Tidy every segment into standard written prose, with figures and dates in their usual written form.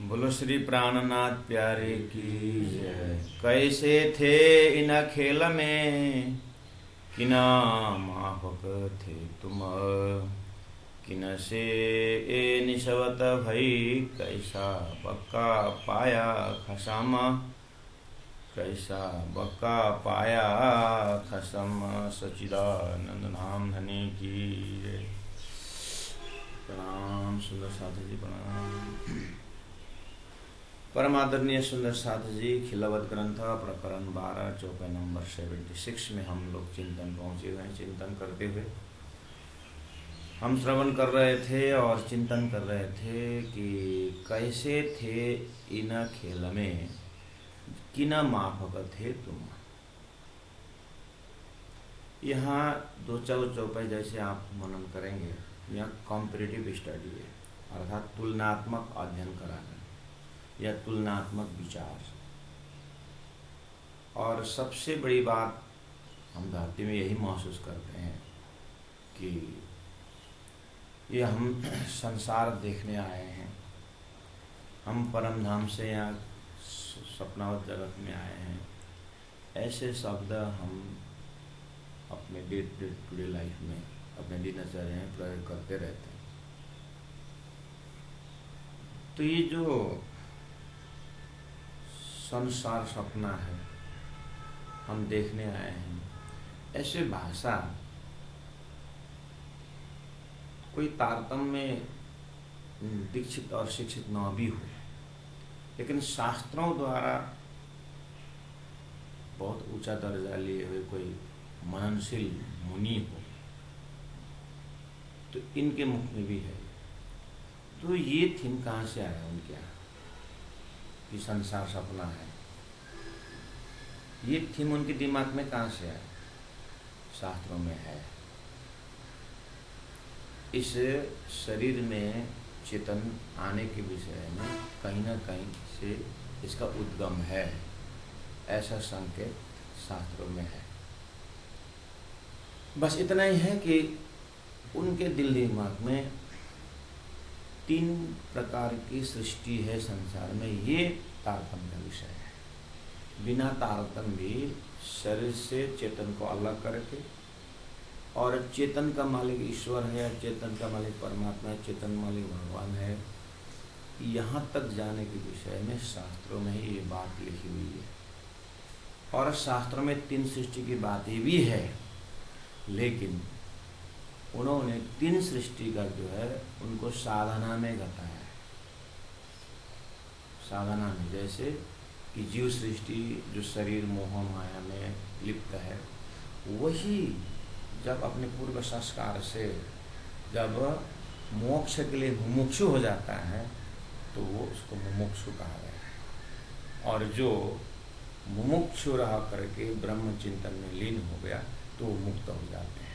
बोलो श्री प्राणनाथ प्यारे की जय। कैसे थे इन खेल में, किना माफक थे तुम, किन से ए निशवत भई, कैसा बक्का पाया खसम, कैसा बक्का पाया खसम। सचिदानंद नाम धनी की जय। प्रणाम सुंदर साधु जी, प्रणाम। परम आदरणीय सुंदर साधु जी, खिलवत ग्रंथ प्रकरण 12 चौपाई नंबर 76 में हम लोग चिंतन पहुंचे हुए हैं। चिंतन करते हुए हम श्रवण कर रहे थे और चिंतन कर रहे थे कि कैसे थे इन खेल में, किन माफक थे तुम। यहाँ दो चौपाई जैसे आप मनन करेंगे, यहाँ कॉम्पिटिटिव स्टडी है, अर्थात तुलनात्मक अध्ययन कराना या तुलनात्मक विचार। और सबसे बड़ी बात हम धरती में यही महसूस करते हैं कि ये हम संसार देखने आए हैं, हम परम धाम से यहाँ सपनावत जगत में आए हैं। ऐसे शब्द हम अपने डे टू डे लाइफ में, अपने दिनचर्या में प्रयोग करते रहते हैं। तो ये जो संसार सपना है, हम देखने आए हैं, ऐसे भाषा कोई तारतम्य में दीक्षित और शिक्षित न भी हो, लेकिन शास्त्रों द्वारा बहुत ऊंचा दर्जा लिए हुए कोई मननशील मुनि हो तो इनके मुख में भी है। तो ये थीम कहाँ से आया उनके यहाँ कि संसार सपना है? ये थीम उनके दिमाग में कहाँ से आया? शास्त्रों में है। इस शरीर में चेतन आने के विषय में कहीं ना कहीं से इसका उद्गम है, ऐसा संकेत शास्त्रों में है। बस इतना ही है कि उनके दिल दिमाग में 3 प्रकार की सृष्टि है संसार में, ये तारतम्य का विषय है। बिना तारतम्य भी शरीर से चेतन को अलग करके, और चेतन का मालिक ईश्वर है, चेतन का मालिक परमात्मा है, चेतन मालिक भगवान है, यहाँ तक जाने के विषय में शास्त्रों में ही ये बात लिखी हुई है। और शास्त्रों में 3 सृष्टि की बातें भी है, लेकिन उन्होंने 3 सृष्टि का जो है उनको साधना में घटाया है। साधना में जैसे कि जीव सृष्टि जो शरीर मोह माया में लिप्त है, वही जब अपने पूर्व संस्कार से जब मोक्ष के लिए मुमुक्षु हो जाता है तो वो उसको मुमुक्षु कहा गया है। और जो मुमुक्षु रह करके ब्रह्म चिंतन में लीन हो गया तो वो मुक्त हो जाते हैं।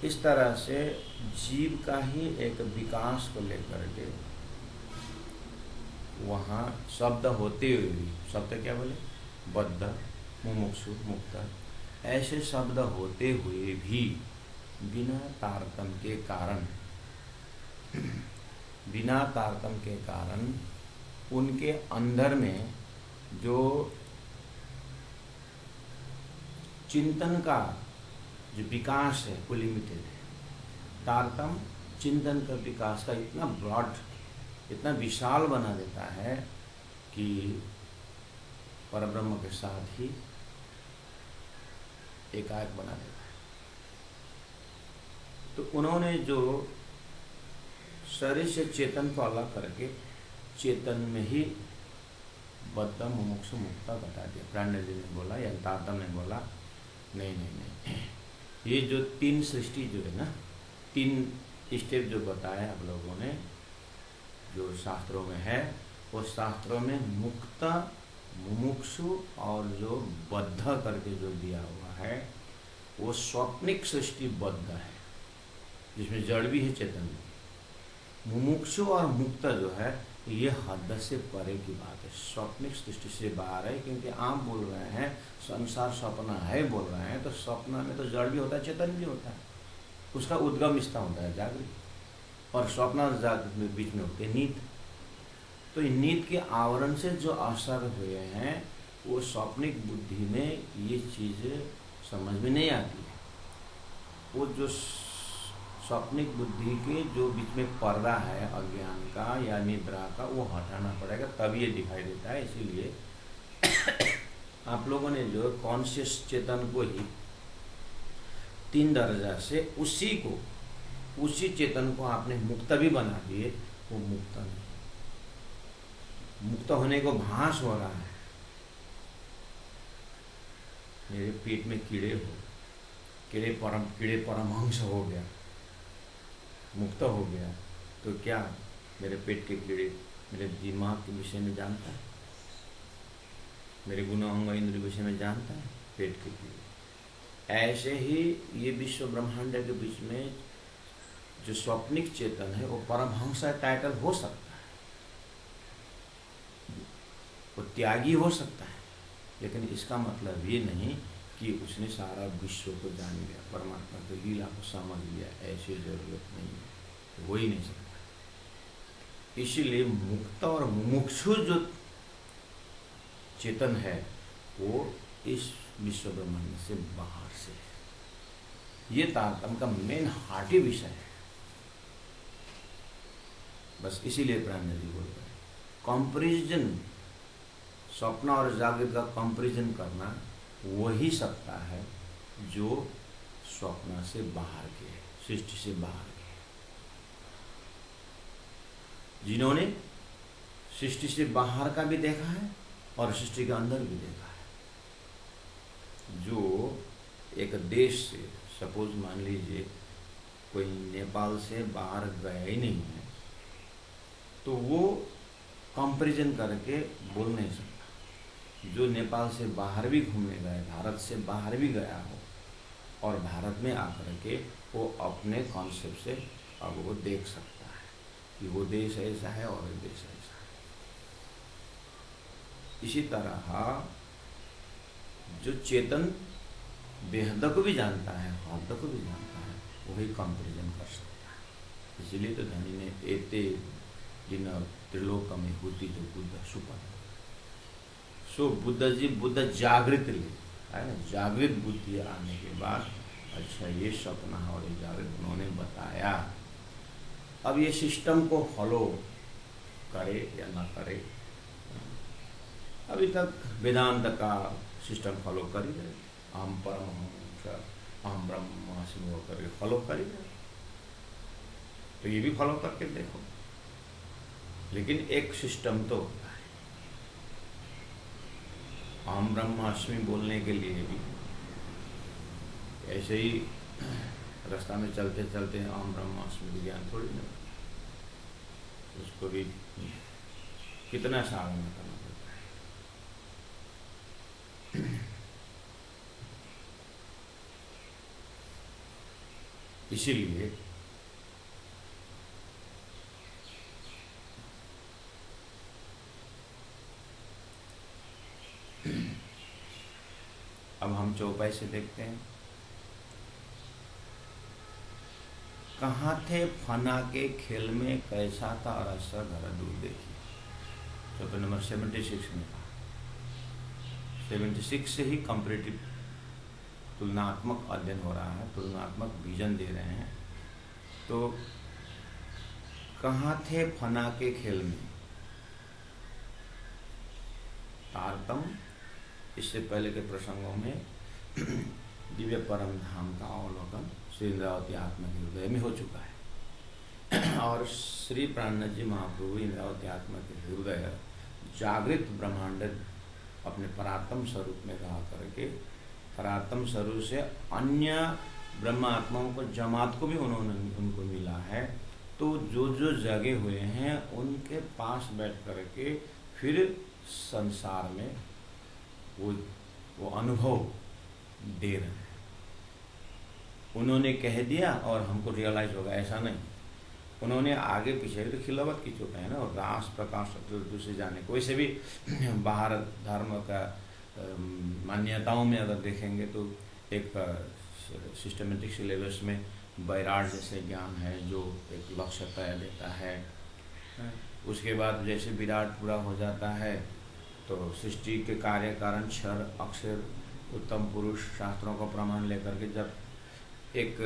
इस तरह से जीव का ही एक विकास को लेकर के वहाँ शब्द होते हुए भी, शब्द क्या बोले, बद्ध, मुमुक्षु, मुक्त, ऐसे शब्द होते हुए भी बिना तारतम्य के कारण उनके अंदर में जो चिंतन का जो विकास है वो लिमिटेड है। तारतम्य चिंतन का विकास का इतना ब्रॉड, इतना विशाल बना देता है कि परब्रह्म के साथ ही एकाएक बना देता है। तो उन्होंने जो शरीर से चेतन को अलग करके चेतन में ही बद्ध, मुमुक्षु, मुक्ता बता दिया। प्राणदेव जी ने बोला या तारतम्य ने बोला नहीं, ये जो 3 सृष्टि जो है ना, 3 स्टेप जो बताया आप लोगों ने, जो शास्त्रों में है, वो शास्त्रों में मुक्त, मुमुक्षु और जो बद्ध करके जो दिया हुआ है वो स्वप्निक सृष्टि बद्ध है, जिसमें जड़ भी है, चेतन भी। मुमुक्षु और मुक्त जो है ये हद से परे की बात है, स्वप्निक सृष्टि से बाहर है। क्योंकि आप बोल रहे हैं संसार सपना है, बोल रहे हैं, तो सपना में तो जड़ भी होता है, चेतन भी होता है, उसका उद्गम स्थान होता है जागृत, और स्वप्न जागृत में बीच में होते नींद। तो नींद के आवरण से जो असर हुए हैं वो स्वप्निक बुद्धि में ये चीज़ें समझ में नहीं आती है। वो जो स्वप्निक बुद्धि के जो बीच में पर्दा है अज्ञान का या निद्रा का, वो हटाना पड़ेगा, तब ये दिखाई देता है। इसीलिए आप लोगों ने जो कॉन्शियस चेतन को ही 3 दर्जा से उसी चेतन को आपने मुक्त भी बना दिए, वो मुक्त नहीं, मुक्त होने को भास हो रहा है। मेरे पेट में कीड़े परमहंस हो गया, मुक्त हो गया, तो क्या मेरे पेट के कीड़े मेरे दिमाग के विषय में जानता है, मेरे गुण अंग इंद्रिय विषय में जानता है? पेट के कीड़े। ऐसे ही ये विश्व ब्रह्मांड के बीच में जो स्वप्निक चेतन है वो परमहंस टाइटल हो सकता है, वो त्यागी हो सकता है, लेकिन इसका मतलब ये नहीं कि उसने सारा विश्व को जान लिया, परमात्मा की लीला को समझ लिया। ऐसी जरूरत नहीं है, हो ही नहीं सकता। इसीलिए मुक्त और मुमुक्षु जो चेतन है वो इस विश्व ब्रह्मांड से बाहर से है। ये तारतम्य का मेन हार्टी विषय है। बस इसीलिए प्राण जी बोल रहे हैं कंपैरिजन, स्वप्न और जागृत का कंपैरिजन करना वही सकता है जो स्वप्न से बाहर के, सृष्टि से बाहर के, जिन्होंने सृष्टि से बाहर का भी देखा है और सृष्टि के अंदर भी देखा है। जो एक देश से, सपोज मान लीजिए कोई नेपाल से बाहर गया ही नहीं है, तो वो कंपैरिजन करके बोल नहीं सकता। जो नेपाल से बाहर भी घूमने गए, भारत से बाहर भी गया हो और भारत में आकर के वो अपने कॉन्सेप्ट से अब वो देख सकता है कि वो देश ऐसा है और ये देश ऐसा है। इसी तरह जो चेतन बेहद को भी जानता है, हद को भी जानता है, वही कंपैरिजन कर सकता है। इसलिए तो धनी ने एते दिन त्रिलोक में होती जो बुद्ध सुपन, सो बुद्ध जी बुद्ध जागृत ले है ना, जागृत बुद्धि आने के बाद अच्छा ये स्वप्न है और ये जागृत उन्होंने बताया। अब ये सिस्टम को फॉलो करे या ना करे, अभी तक वेदांत का सिस्टम फॉलो कर ही रहे, अहम परमहंस अहम ब्रह्मास्मि होकर फॉलो कर ही रहे, तो ये भी फॉलो करके देखो। लेकिन एक सिस्टम तो होता है, अहम ब्रह्मास्मि बोलने के लिए भी ऐसे ही रास्ता में चलते चलते अहम ब्रह्मास्मि विज्ञान थोड़ी ना, उसको भी कितना साधना करना पड़ता है। इसीलिए अब हम चौपाई से देखते हैं, कहाँ थे फना के खेल में कैसा था अरसा घर दूर देखिए। चौपाई नंबर 76 में कहा, 76 से ही कंपैरेटिव तुलनात्मक अध्ययन हो रहा है, तुलनात्मक विजन दे रहे हैं। तो कहाँ थे फना के खेल में, तारतम्य इससे पहले के प्रसंगों में दिव्य परम धाम का अवलोकन श्री इंद्रावती आत्मा के हृदय में हो चुका है और श्री प्राणनाथ जी महाप्रभु इंद्रावती आत्मा के हृदय जागृत ब्रह्मांड अपने परात्म स्वरूप में कहा करके परात्म स्वरूप से अन्य ब्रह्मात्माओं को जमात को भी उनको मिला है। तो जो जो जगे हुए हैं उनके पास बैठ करके फिर संसार में वो अनुभव दे रहे हैं। उन्होंने कह दिया और हमको रियलाइज होगा, ऐसा नहीं। उन्होंने आगे पीछे तो खिलावत की चुका है ना, और रास प्रकाश दूसरे जाने को। वैसे भी बाहर धर्म का मान्यताओं में अगर देखेंगे तो एक सिस्टमेटिक सिलेबस में बैराग जैसे ज्ञान है जो एक लक्ष्य तय देता है, उसके बाद जैसे विराट पूरा हो जाता है तो सृष्टि के कार्य कारण क्षर अक्षर उत्तम पुरुष शास्त्रों को प्रमाण लेकर के जब एक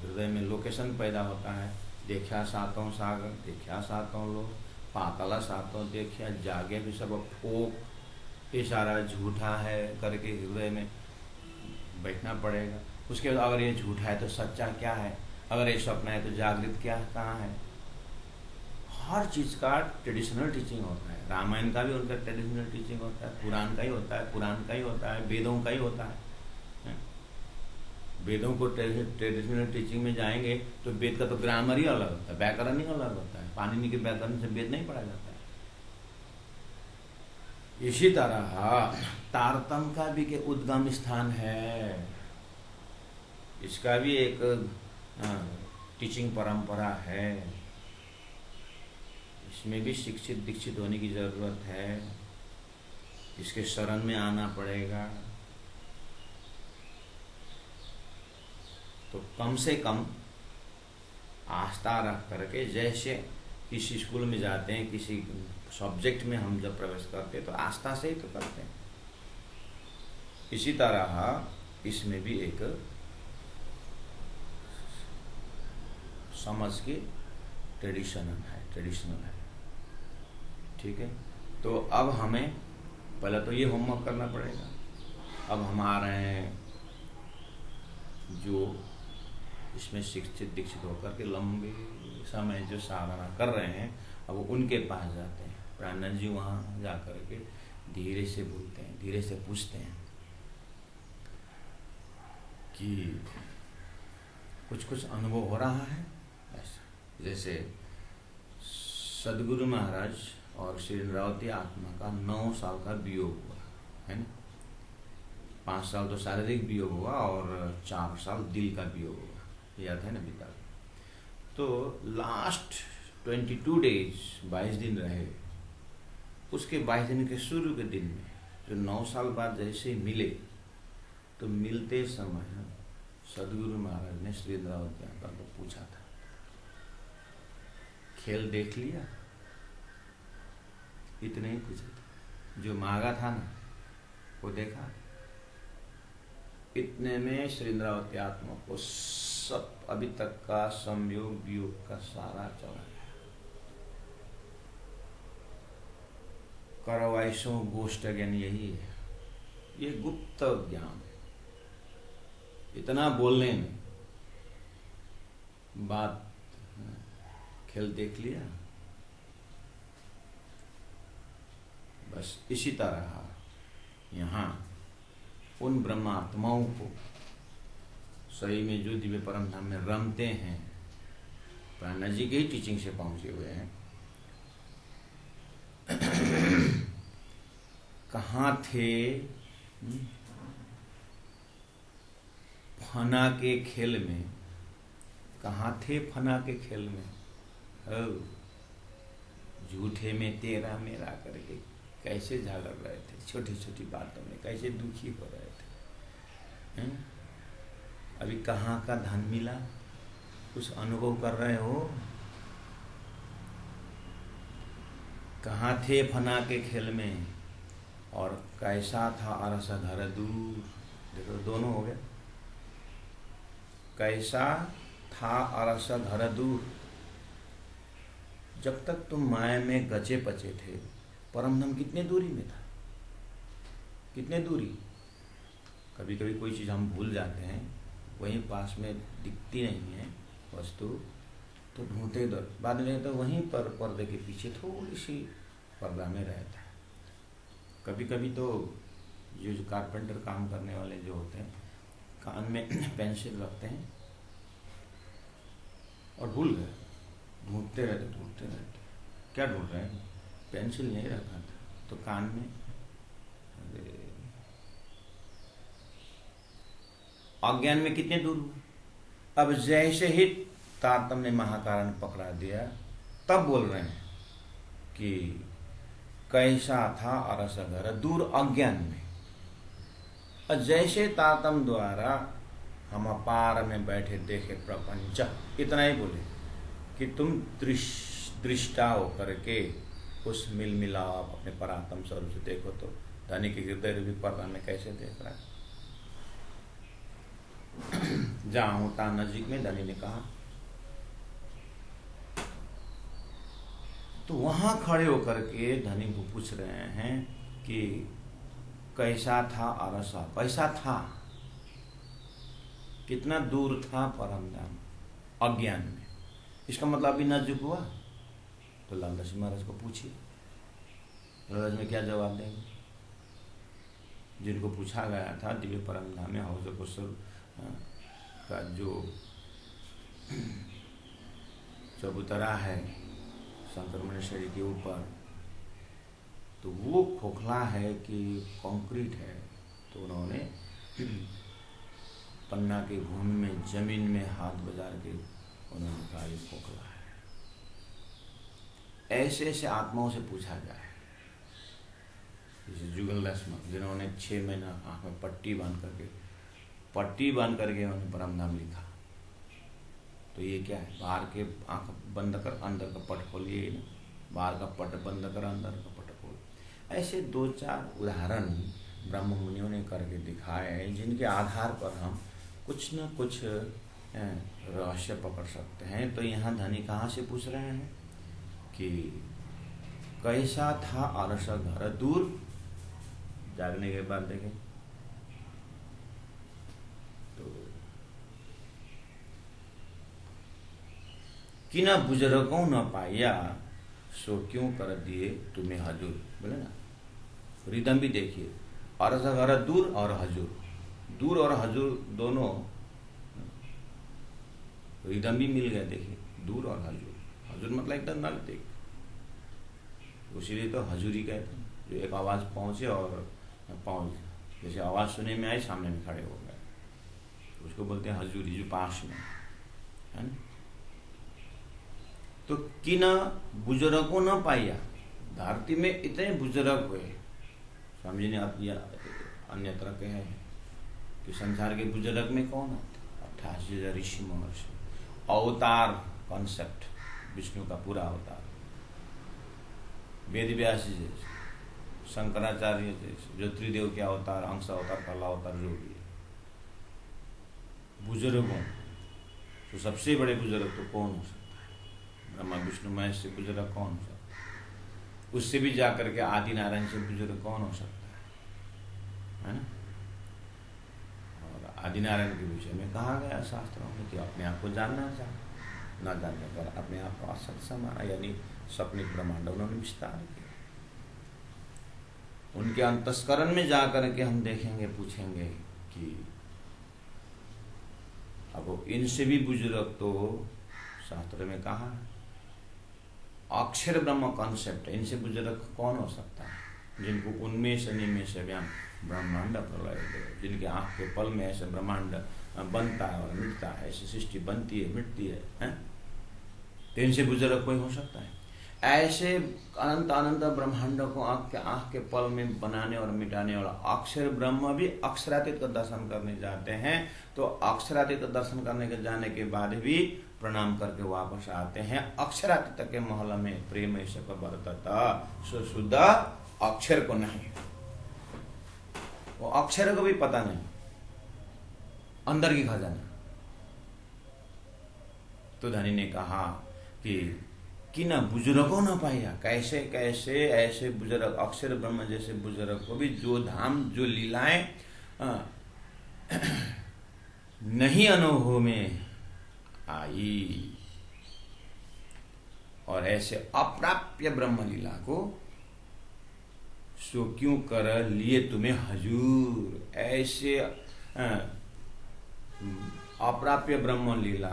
हृदय में लोकेशन पैदा होता है, देखा सातों सागर, देखा सातों लोग, पाताला सातों देखा, जागे भी सब फोक, ये सारा झूठा है करके हृदय में बैठना पड़ेगा। उसके बाद अगर ये झूठा है तो सच्चा क्या है, अगर ये स्वप्न है तो जागृत क्या कहाँ है। हर चीज़ का ट्रेडिशनल टीचिंग होता है। रामायण का भी उनका ट्रेडिशनल टीचिंग होता है, पुराण का ही होता है, पुराण का ही होता है, वेदों का ही होता है। वेदों को ट्रेडिशनल टीचिंग में जाएंगे तो वेद का तो ग्रामर ही अलग होता है, व्याकरण ही अलग होता है। पाणिनि के व्याकरण से वेद नहीं पढ़ा जाता है। इसी तरह तारतम का भी के उद्गम स्थान है, इसका भी एक टीचिंग परंपरा है। इसमें भी शिक्षित दीक्षित होने की जरूरत है, इसके शरण में आना पड़ेगा। तो कम से कम आस्था रख करके, जैसे किसी स्कूल में जाते हैं, किसी सब्जेक्ट में हम जब प्रवेश करते हैं तो आस्था से ही तो करते हैं। इसी तरह इसमें भी एक समझ के ट्रेडिशनल है। ठीक है, तो अब हमें पहले तो ये होमवर्क करना पड़ेगा। अब हम आ रहे हैं जो इसमें शिक्षित दीक्षित होकर के लंबे समय जो साधना कर रहे हैं, अब उनके पास जाते हैं। प्राणनाथ जी वहाँ जा कर के धीरे से बोलते हैं, धीरे से पूछते हैं कि कुछ अनुभव हो रहा है ऐसा। जैसे सदगुरु महाराज और श्री इंद्रावती आत्मा का 9 साल का वियोग हुआ है ना। 5 साल तो शारीरिक वियोग हुआ और 4 साल दिल का वियोग हुआ, याद है ना पिता। तो लास्ट 22 डेज 22 दिन रहे। उसके 22 दिन के शुरू के दिन में जो 9 साल बाद जैसे मिले, तो मिलते समय सदगुरु महाराज ने श्री इंद्रावती आत्मा को पूछा था, खेल देख लिया? इतने ही पूछा था, जो मांगा था ना वो देखा? इतने में श्री इंद्रावती आत्मा को सब अभी तक का संयोग वियोग का सारा चला गया। करवाइशों गोष्ठ ज्ञान यही है, ये गुप्त ज्ञान है। इतना बोलने में बात, खेल देख लिया। बस इसी तरह यहाँ उन ब्रह्मात्माओं को सही में जो दिव्य परम धाम में रमते हैं, प्राणनाथ जी के ही टीचिंग से पहुंचे हुए हैं, कहाँ थे फना के खेल में, कहाँ थे फना के खेल में, झूठे में तेरा मेरा करके कैसे झगड़ रहे थे, छोटी छोटी बातों में कैसे दुखी हो रहे थे। अभी कहाँ का धन मिला, कुछ अनुभव कर रहे हो? कहाँ थे फना के खेल में, और कैसा था अरस धर दूर। देखो दोनों हो गए, कैसा था अरस धर दूर। जब तक तुम माया में गचे पचे थे, परमधाम कितने दूरी में था, कितने दूरी। कभी कभी कोई चीज़ हम भूल जाते हैं, वहीं पास में दिखती नहीं है वस्तु, तो ढूंढते इधर, बाद में तो वहीं पर पर्दे के पीछे थोड़ी सी पर्दा में रहता है। कभी कभी तो ये जो कारपेंटर काम करने वाले जो होते हैं, कान में पेंसिल रखते हैं और भूल गए, ढूंढते रहते। क्या ढूंढ रहे हैं? पेंसिल नहीं रखा था, तो कान में अज्ञान में कितने दूर हुए। अब जैसे ही तारतम्य ने महाकारण पकड़ा दिया, तब बोल रहे हैं कि कैसा था अरसघर दूर अज्ञान में। और जैसे तारतम्य द्वारा हम अपार में बैठे देखे प्रपंच, इतना ही बोले कि तुम दृष्टा होकर के उस मिल मिलाओ आप अपने परात्म स्वरूप से देखो तो धनी के हृदय भी पर्दा में कैसे देख रहा है। जहां होता नजीक में, धनी ने कहा। तो वहां खड़े होकर के धनी को पूछ रहे हैं कि कैसा था अरसा, कैसा था, कितना दूर था परम धाम अज्ञान में। इसका मतलब अभी नजुक हुआ। तो लालदास महाराज को पूछिए, लालदास में क्या जवाब देंगे। जिनको पूछा गया था दिव्य परम धाम में हौज कुशल का जो चबूतरा है शंकर शरीर के ऊपर, तो वो खोखला है कि कंक्रीट है। तो उन्होंने पन्ना के भूमि में जमीन में हाथ बजार के उन्होंने कहा ये खोखला है। ऐसे ऐसे आत्माओं से पूछा जाए, जैसे जुगलदास जिन्होंने 6 महीना आंख में पट्टी बांध करके उन्होंने परम धाम लिखा। तो ये क्या है, बाहर के आंख बंद कर अंदर का पट खोलिए, बाहर का पट बंद कर अंदर का पट खोल। ऐसे 2-4 उदाहरण ब्रह्म मुनियों ने करके दिखाए हैं, जिनके आधार पर हम कुछ न कुछ रहस्य पकड़ सकते हैं। तो यहाँ धनी कहाँ से पूछ रहे हैं कि कैसा था अरस घर दूर। जागने के बाद देखें तो कि न बुजुर्गों न पाया सो क्यों कर दिए तुम्हें हजूर। बोले ना, रिदम भी देखिए, अरस घर दूर और हजूर, दूर और हजूर दोनों रिदम भी मिल गए। देखिए दूर और हजूर, हजूर मतलब एकदम नजदीक, इसीलिए तो हजूरी कहते हैं। जो एक आवाज पहुंचे और पहुंच, जैसे आवाज सुने में आई सामने में खड़े हो गए, उसको बोलते हैं हजूरी, जो पास में है ना। तो कि न बुजुर्गों न पाया, धरती में इतने बुजुर्ग हुए। स्वामी जी ने अन्यत्र कहे हैं कि संसार के बुजुर्ग में कौन आते, 88,000 ऋषि महर्षि, अवतार कॉन्सेप्ट, विष्णु का पूरा अवतार, वेद व्यास जी जैसे, शंकराचार्य जैसे, जो त्रिदेव के अवतार, अंश अवतार, कला अवतार, जो भी है बुजुर्गों। तो सबसे बड़े बुजुर्ग तो कौन हो सकता है, ब्रह्मा विष्णु महेश से बुजुर्ग कौन हो सकता है। उससे भी जाकर के आदि नारायण से बुजुर्ग कौन हो सकता है ना। और आदि नारायण के विषय में कहा गया शास्त्रों में कि अपने आप को जानना चाहे, न जानने पर अपने आप को असत समाना, यानी सपनिक ब्रह्मांड उन्होंने विस्तार किया। उनके अंतस्करण में जाकर के हम देखेंगे, पूछेंगे कि अब इनसे भी बुजुर्ग तो शास्त्र में कहा अक्षर ब्रह्म कॉन्सेप्ट है, इनसे बुजुर्ग कौन हो सकता है, जिनको उन्मेष निमेष व्याम ब्रह्मांड प्रलय, जिनके आंख के पल में ऐसे ब्रह्मांड बनता है और मिटता है, ऐसी सृष्टि बनती है मिटती है? तो इनसे बुजुर्ग कोई हो सकता है? ऐसे अनंत अनंत ब्रह्मांड को आंख के पल में बनाने और मिटाने वाला अक्षर ब्रह्म भी अक्षरातीत का दर्शन करने जाते हैं। तो अक्षरातीत दर्शन करने के जाने के बाद भी प्रणाम करके वापस आते हैं। अक्षरातीत के महल में प्रेम ऐसा बरतता सो शुद्ध अक्षर को नहीं, वो अक्षर को भी पता नहीं अंदर की खजाना। तो धनी ने कहा कि न बुजुर्गों न पाया, कैसे कैसे ऐसे बुजुर्ग, अक्षर ब्रह्म जैसे बुजुर्ग को भी जो धाम जो लीलाएं नहीं अनुभव में आई, और ऐसे अप्राप्य ब्रह्म लीला को सो क्यों कर लिए तुम्हें हजूर। ऐसे अप्राप्य ब्रह्म लीला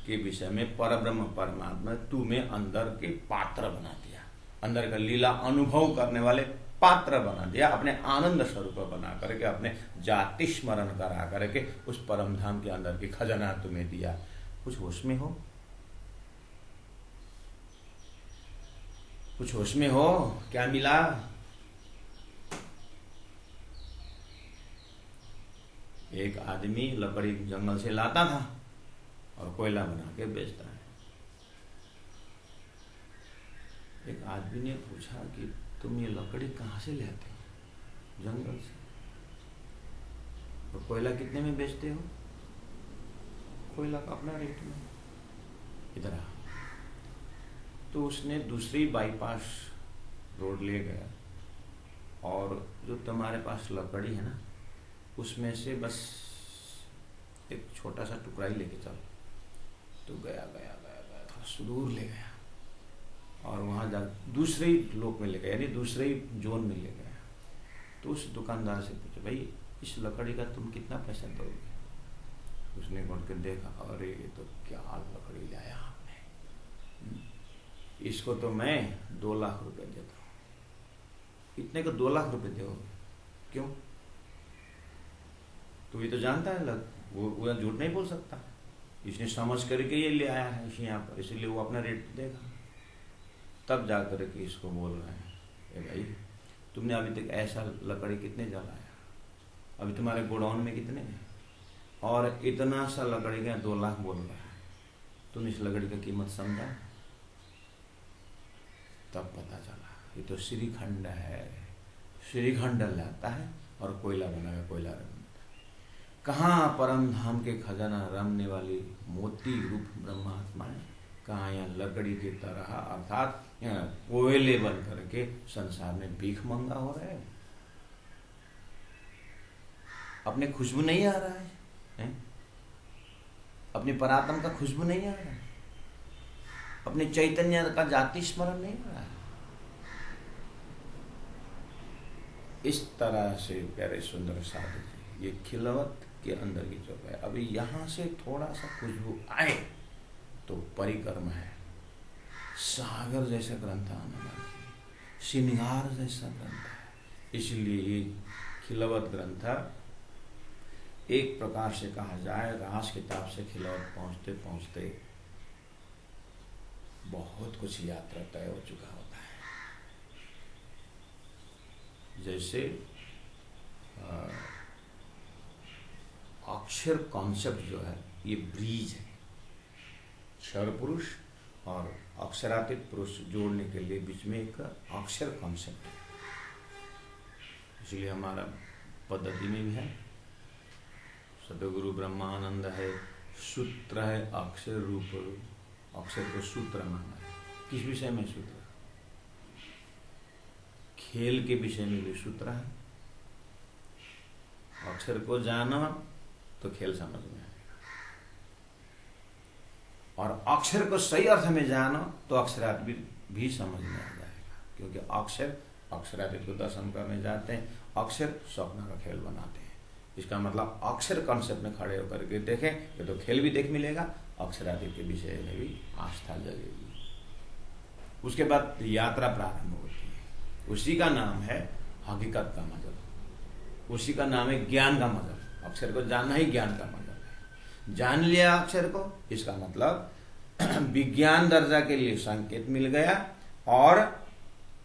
के विषय में पर ब्रह्म परमात्मा तुम्हें अंदर के पात्र बना दिया, अंदर का लीला अनुभव करने वाले पात्र बना दिया, अपने आनंद स्वरूप बना करके, अपने जाति स्मरण करा करके उस परम धाम के अंदर की खजाना तुम्हें दिया। कुछ होश में हो, कुछ होश में हो, क्या मिला? एक आदमी लकड़ी जंगल से लाता था और कोयला बना के बेचता है। एक आदमी ने पूछा कि तुम ये लकड़ी कहाँ से लाते हो? जंगल से। तो कोयला कितने में बेचते हो? कोयला का अपना रेट में। इधर आ। तो उसने दूसरी बाईपास रोड ले गया और जो तुम्हारे पास लकड़ी है ना, उसमें से बस एक छोटा सा टुकड़ा ही लेके चलो। तो गया गया गया गया थोड़ा सुदूर ले गया और वहाँ जा दूसरे लोक में ले गया, यानी दूसरे जोन में ले गया। तो उस दुकानदार से पूछा, भाई इस लकड़ी का तुम कितना पैसा दोगे? उसने बोल के देखा, अरे ये तो क्या लकड़ी लाया आपने, इसको तो मैं 2 लाख रुपए देता हूँ। इतने को 2 लाख रुपए दोगे? क्यों? तो ये तो जानता है वो झूठ नहीं बोल सकता, इसने समझ करके ये ले आया है यहाँ पर, इसीलिए वो अपना रेट देगा। तब जा करके इसको बोल रहे हैं, भाई तुमने अभी तक ऐसा लकड़ी कितने जलाया? अभी तुम्हारे गोडाउन में कितने हैं? और इतना सा लकड़ी का 2 लाख बोल रहा है। तुम इस लकड़ी का कीमत समझा? तब पता चला ये तो श्रीखंड है। श्रीखंड लाता है और कोयला बनाएगा, कोयला रमता। कहाँ परम धाम के खजाना रमने वाली मोती रूप ब्रह्मात्मा है, कहाँ यहाँ लकड़ी की तरह अर्थात कोयले बन करके संसार में भीख मंगा हो रहा है। अपने खुशबू नहीं आ रहा है? अपने परात्म का खुशबू नहीं आ रहा है? अपने चैतन्य का जाति स्मरण नहीं आ रहा है? इस तरह से प्यारे सुंदर साधु जी, ये खिलवत के अंदर की जो है, अभी यहाँ से थोड़ा सा खुशबू आए तो परिक्रम है। सागर जैसा ग्रंथ आने वाला, श्रृंगार जैसा ग्रंथ है। इसलिए ये खिलवत ग्रंथ एक प्रकार से कहा जाए, रास किताब से खिलवत पहुँचते पहुँचते बहुत कुछ यात्रा तय हो चुका होता है। जैसे अक्षर कॉन्सेप्ट जो है, ये ब्रिज है। क्षर पुरुष और अक्षरातीत पुरुष जोड़ने के लिए बीच में एक अक्षर कॉन्सेप्ट है। इसलिए हमारा पद्धति में भी है, सदगुरु ब्रह्मानंद है, सूत्र है, अक्षर रूप। अक्षर को सूत्र माना है। किस विषय में सूत्र? खेल के विषय में भी सूत्र है। अक्षर को जाना तो खेल समझ में आएगा, और अक्षर को सही अर्थ में जानो तो अक्षरार्थ भी समझ में आ जाएगा। क्योंकि अक्षरार्थ को दर्शन करने जाते हैं, अक्षर स्वप्न का खेल बनाते हैं। इसका मतलब अक्षर कॉन्सेप्ट में खड़े होकर के देखें, ये तो खेल भी देख मिलेगा, अक्षरार्थ के विषय में भी आस्था जगेगी। उसके बाद यात्रा प्रारंभ होती है। उसी का नाम है हकीकत का मजल, उसी का नाम है ज्ञान का मजल। अक्षर को जानना ही ज्ञान का मजल है। जान लिया अक्षर को, इसका मतलब विज्ञान दर्जा के लिए संकेत मिल गया और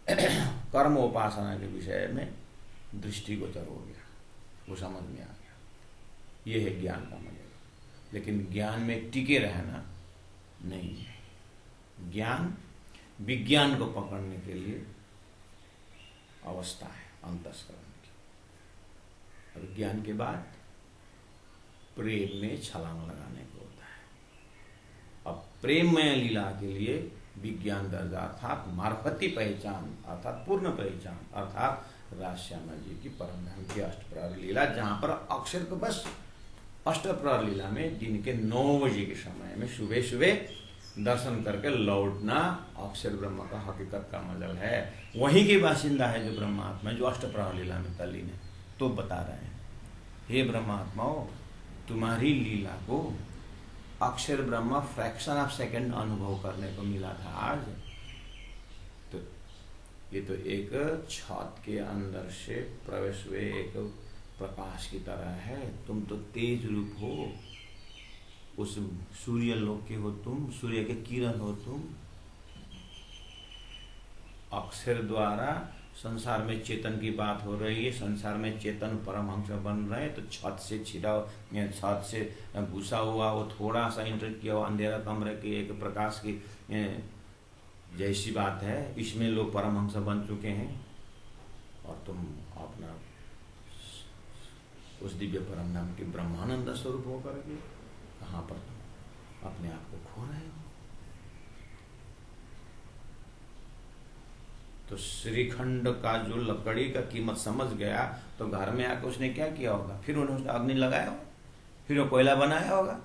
कर्म उपासना के विषय में दृष्टिगोचर हो गया, वो समझ में आ गया। ये है ज्ञान का मजल। लेकिन ज्ञान में टिके रहना नहीं है। ज्ञान विज्ञान को पकड़ने के लिए अवस्था है अंतस्करण की। और ज्ञान के बाद प्रेम में छलांग लगाने को होता है। अब प्रेममय लीला के लिए विज्ञान दर्जा अर्थात मार्फती पहचान अर्थात पूर्ण पहचान अर्थात राजश्यामा जी की परम धाम की अष्टप्रहर लीला, जहां पर अक्षर को बस अष्टप्रहर लीला में दिन के 9 बजे के समय में सुबह सुबह दर्शन करके लौटना अक्षर ब्रह्म का हकीकत का मजल है। वहीं के बासिंदा है जो ब्रह्मात्मा, जो अष्टप्रहर लीला में तल्लीन है। तो बता रहे हैं, हे ब्रह्मात्माओं, तुम्हारी लीला को अक्षर ब्रह्म फ्रैक्शन ऑफ सेकंड अनुभव करने को मिला था आज। तो ये तो एक छत के अंदर से प्रवेश हुए एक प्रकाश की तरह है। तुम तो तेज रूप हो, उस सूर्य लोक के हो तुम, सूर्य के किरण हो तुम। अक्षर द्वारा संसार में चेतन की बात हो रही है, संसार में चेतन परमहंस बन रहे हैं। तो छत से छिड़ा, छत से घुसा हुआ वो थोड़ा सा इंटर किया हुआ अंधेरा कमरे के एक प्रकाश की जैसी बात है, इसमें लोग परमहंस बन चुके हैं और तुम अपना उस दिव्य परम नाम के ब्रह्मानंद स्वरूप होकर के कहाँ पर तुम अपने आप को खो रहे हो। तो श्रीखंड का जो लकड़ी का कीमत समझ गया तो घर में आकर उसने क्या किया होगा, फिर उन्होंने अग्नि लगाया होगा, फिर वो कोयला बनाया होगा,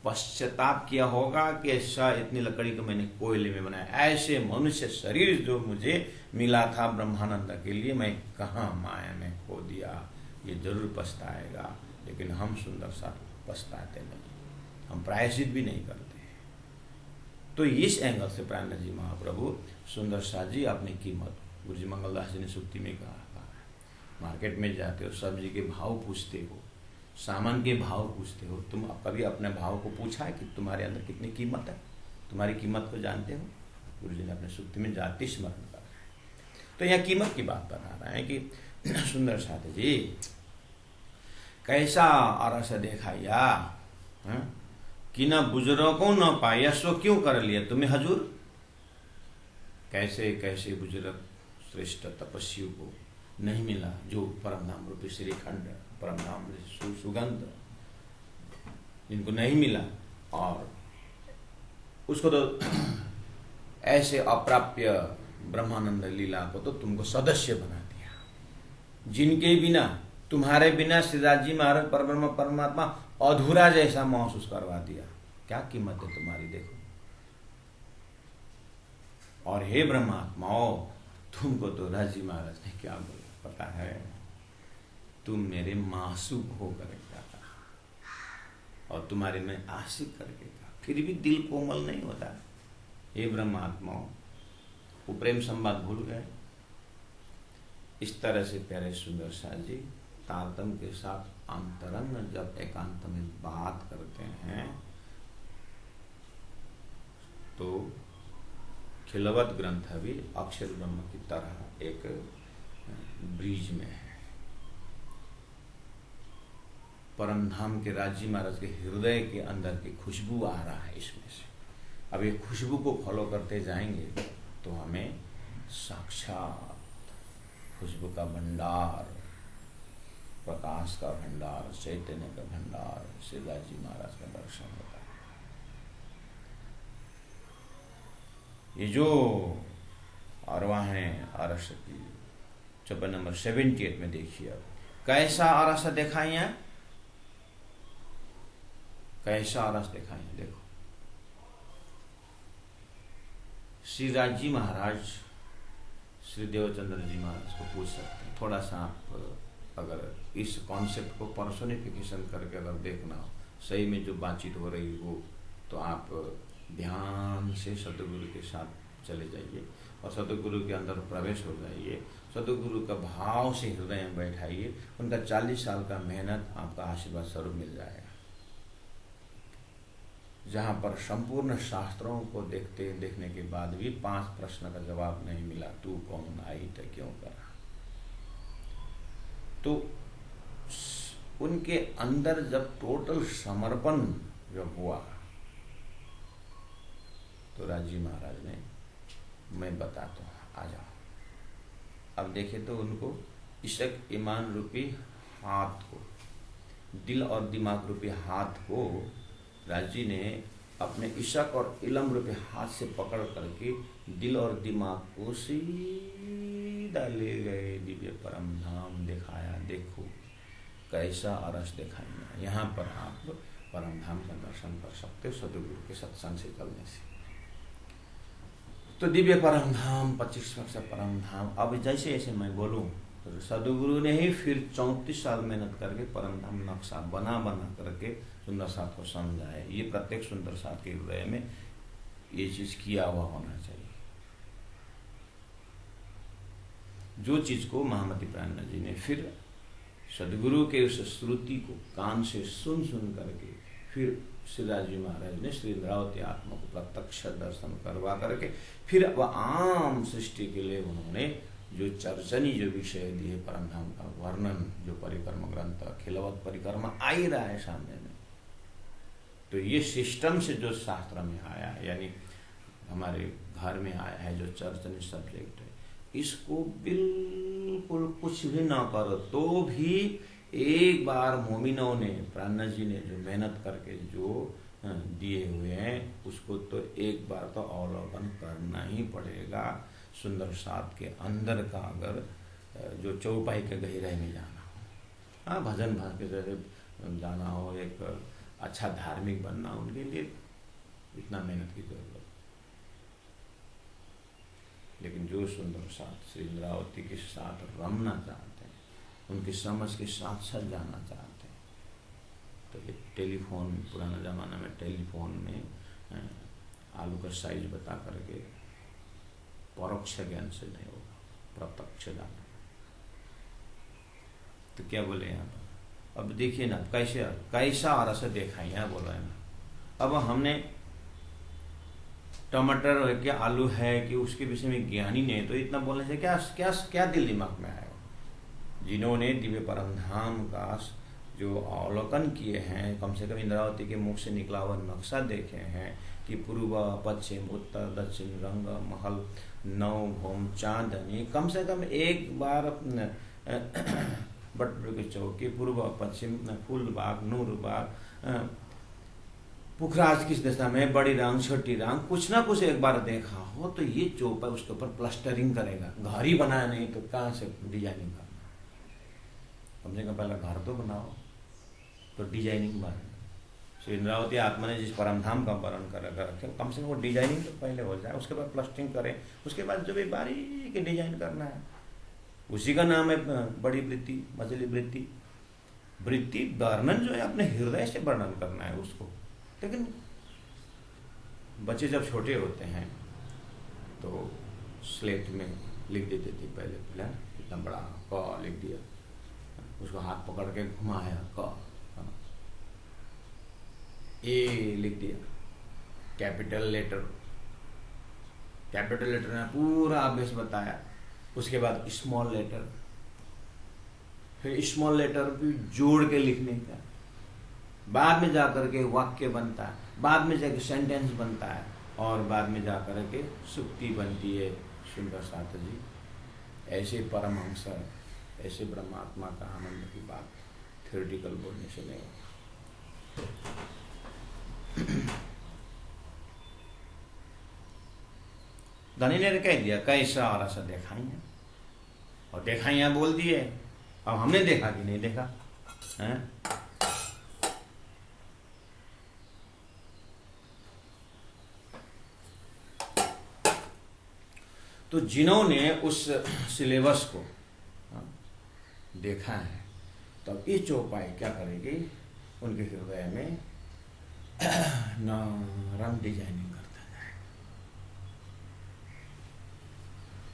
पश्चाताप किया होगा कि ऐसा इतनी लकड़ी को मैंने कोयले में बनाया, ऐसे मनुष्य शरीर जो मुझे मिला था ब्रह्मानंद के लिए मैं कहाँ माया में खो दिया, ये जरूर पछताएगा। लेकिन हम सुंदर सा पछताते नहीं, हम प्रायश्चित भी नहीं करते। तो इस एंगल से प्राणनाथ जी महाप्रभु सुंदर सा जी अपनी कीमत, गुरु जी मंगलदास जी ने सुक्ति में कहा है, मार्केट में जाते हो, सब्जी के भाव पूछते हो, सामान के भाव पूछते हो, तुम कभी अपने भाव को पूछा है कि तुम्हारे अंदर कितनी कीमत है, तुम्हारी कीमत को जानते हो? गुरु जी ने अपने सुक्ति में जाति स्मरण करा है। तो यहाँ कीमत की बात बता रहा है कि सुंदर साथ जी कैसा अरस देखाया कि न बुजुर्गों न पाया, सो क्यों कर लिया तुम्हें हजूर। कैसे कैसे बुजुर्ग श्रेष्ठ तपस्वियों को नहीं मिला जो परम नाम रूपी श्रीखंड, परम नाम सुगंध जिनको नहीं मिला, और उसको तो ऐसे अप्राप्य ब्रह्मानंद लीला को तो तुमको सदस्य बना दिया, जिनके बिना, तुम्हारे बिना श्रीदास जी महाराज परब्रह्म परमात्मा अधूरा जैसा महसूस करवा दिया। क्या कीमत है तुम्हारी, देखो। और हे ब्रह्मात्माओ, तुमको तो राज जी महाराज ने क्या बोला पता है, तुम मेरे मासूक होकर जाता और तुम्हारे में आशिक करके का, फिर भी दिल कोमल नहीं होता। हे ब्रह्मात्माओ, वो प्रेम संवाद भूल गए। इस तरह से प्यारे सुंदर सा जी तारतम के साथ अंतरंग जब एकांत में बात करते हैं तो खिलवत ग्रंथ भी अक्षर ब्रह्म की तरह एक ब्रिज में है। परम धाम के राजी महाराज के हृदय के अंदर की खुशबू आ रहा है इसमें से। अब ये खुशबू को फॉलो करते जाएंगे तो हमें साक्षात खुशबू का भंडार, प्रकाश का भंडार, चैतन्य का भंडार, श्रीदास जी महाराज का दर्शन होता है। ये जो अरवा है अरस की चौपन नंबर 78 में देखिए, अब कैसा अरस दिखाई है, कैसा अरस दिखाई है। देखो श्रीदास जी महाराज श्री देवचंद्र जी महाराज को पूछ सकते हैं, थोड़ा सा आप अगर इस कॉन्सेप्ट को पर्सोनिफिकेशन करके अगर देखना हो, सही में जो बातचीत हो रही हो, तो आप ध्यान से सतगुरु के साथ चले जाइए और सतगुरु के अंदर प्रवेश हो जाइए, सतगुरु का भाव से हृदय में बैठाइए, उनका 40 साल का मेहनत आपका आशीर्वाद स्वरूप मिल जाएगा। जहाँ पर संपूर्ण शास्त्रों को देखने के बाद भी 5 प्रश्न का जवाब नहीं मिला, तू कौन, आई तो क्यों करा, तो उनके अंदर जब टोटल समर्पण जब हुआ तो राजी महाराज ने, मैं बताता हूँ, आ जाओ। अब देखे तो उनको इशक ईमान रूपी हाथ को, दिल और दिमाग रूपी हाथ को राजी ने अपने इशक और इलम रूपी हाथ से पकड़ करके दिल और दिमाग को सीधा ले गए, दिव्य परम धाम दिखाया। देखो कैसा अरस दिखाया। यहाँ पर आप परम धाम का दर्शन कर सकते हो सतगुरु के सत्संग से चलने से। तो दिव्य परम धाम 25 वर्ष परम धाम। अब जैसे जैसे मैं बोलूं तो सदगुरु ने ही फिर 34 साल मेहनत करके परम धाम नक्शा बना करके सुंदर साथ को समझाए। ये प्रत्येक सुंदर साथ के हृदय में ये चीज किया हुआ होना चाहिए। जो चीज को महामती प्राणनाथ जी ने फिर सदगुरु के उस श्रुति को कान से सुन करके फिर श्रीदास जी महाराज ने श्री इंद्रावती आत्मा को प्रत्यक्ष दर्शन करवा करके फिर वह आम सृष्टि के लिए उन्होंने जो चर्चनी जो विषय दिए परम धाम का वर्णन, जो परिक्रमा ग्रंथ खिलवत परिक्रमा आ ही रहा है सामने में। तो ये सिस्टम से जो शास्त्र में आया, यानी हमारे घर में आया है, जो चर्चन सब्जेक्ट है, इसको बिल्कुल कुछ भी ना करो तो भी एक बार मोमिनों ने, प्राणा जी ने जो मेहनत करके जो दिए हुए हैं उसको तो एक बार तो अवलोकन करना ही पड़ेगा। सुंदर साथ के अंदर का अगर जो चौपाई के गहराई में जाना हो, हाँ भजन भाग के जैसे जाना हो, एक अच्छा धार्मिक बनना, उनके लिए इतना मेहनत की जरूरत। लेकिन जो सुंदर साथ श्री इंद्रावती के साथ रमना चाहते हैं, उनकी समझ के साथ साथ जाना चाहते हैं, तो ये टेलीफोन, पुराना ज़माना में टेलीफोन में आलू का साइज बता करके परोक्ष ज्ञान से नहीं होगा, प्रत्यक्ष जाना। तो क्या बोले यहाँ पर, अब देखिए ना कैसा और ऐसा देखा यहाँ बोल रहे हैं ना। अब हमने टमाटर है कि आलू है कि उसके विषय में ज्ञान ही नहीं, तो इतना बोलने से क्या क्या क्या दिल दिमाग में आएगा। जिन्होंने दिव्य परम धाम का जो अवलोकन किए हैं, कम से कम इंद्रावती के मुख से निकला हुआ नक्शा देखे हैं कि पूर्व पश्चिम उत्तर दक्षिण रंग महल नौ भूम चांदनी, कम से कम एक बार बटपुर की चौकी, पूर्व पश्चिम फूलबाग, नूरबाग, पुखराज किस दिशा में, बड़ी रंग छोटी रंग, कुछ ना कुछ एक बार देखा हो तो ये चौपा उसके ऊपर प्लास्टरिंग करेगा। घर ही बनाया नहीं तो कहाँ से डिजाइनिंग करना। कम से कम पहला घर तो बनाओ, तो डिजाइनिंग बने। श्री इंद्रावती आत्मा ने जिस परमधाम का वर्णन कर रखे, कम से कम वो डिजाइनिंग तो पहले हो जाए, उसके बाद प्लास्टरिंग करें, उसके बाद जो भी बारीक डिजाइन करना है, उसी का नाम है बड़ी वृत्ति, मझली वृत्ति। वृत्ति वर्णन जो है अपने हृदय से वर्णन करना है उसको। लेकिन बच्चे जब छोटे होते हैं तो स्लेट में लिख देते थे, पहले इतना बड़ा क लिख दिया, उसको हाथ पकड़ के घुमाया, क ए लिख दिया, कैपिटल लेटर ने पूरा अभ्यास बताया। उसके बाद स्मॉल लेटर, फिर स्मॉल लेटर भी जोड़ के लिखने का, बाद में जाकर के वाक्य बनता है, बाद में जाकर सेंटेंस बनता है, और बाद में जाकर के सुक्ति बनती है। सुंदर साथ जी ऐसे परमहंस, ऐसे ब्रह्मात्मा का आनंद की बात थ्योरेटिकल बोलने से नहीं होगा। धनी ने कह दिया कैसा और ऐसा देखाइए, और देखाइया बोल दिए। अब हमने देखा कि नहीं देखा है? तो जिन्होंने उस सिलेबस को देखा है, तब ये चौपाई क्या करेगी, उनके हृदय में रंग डिजाइनिंग करता जाएगा।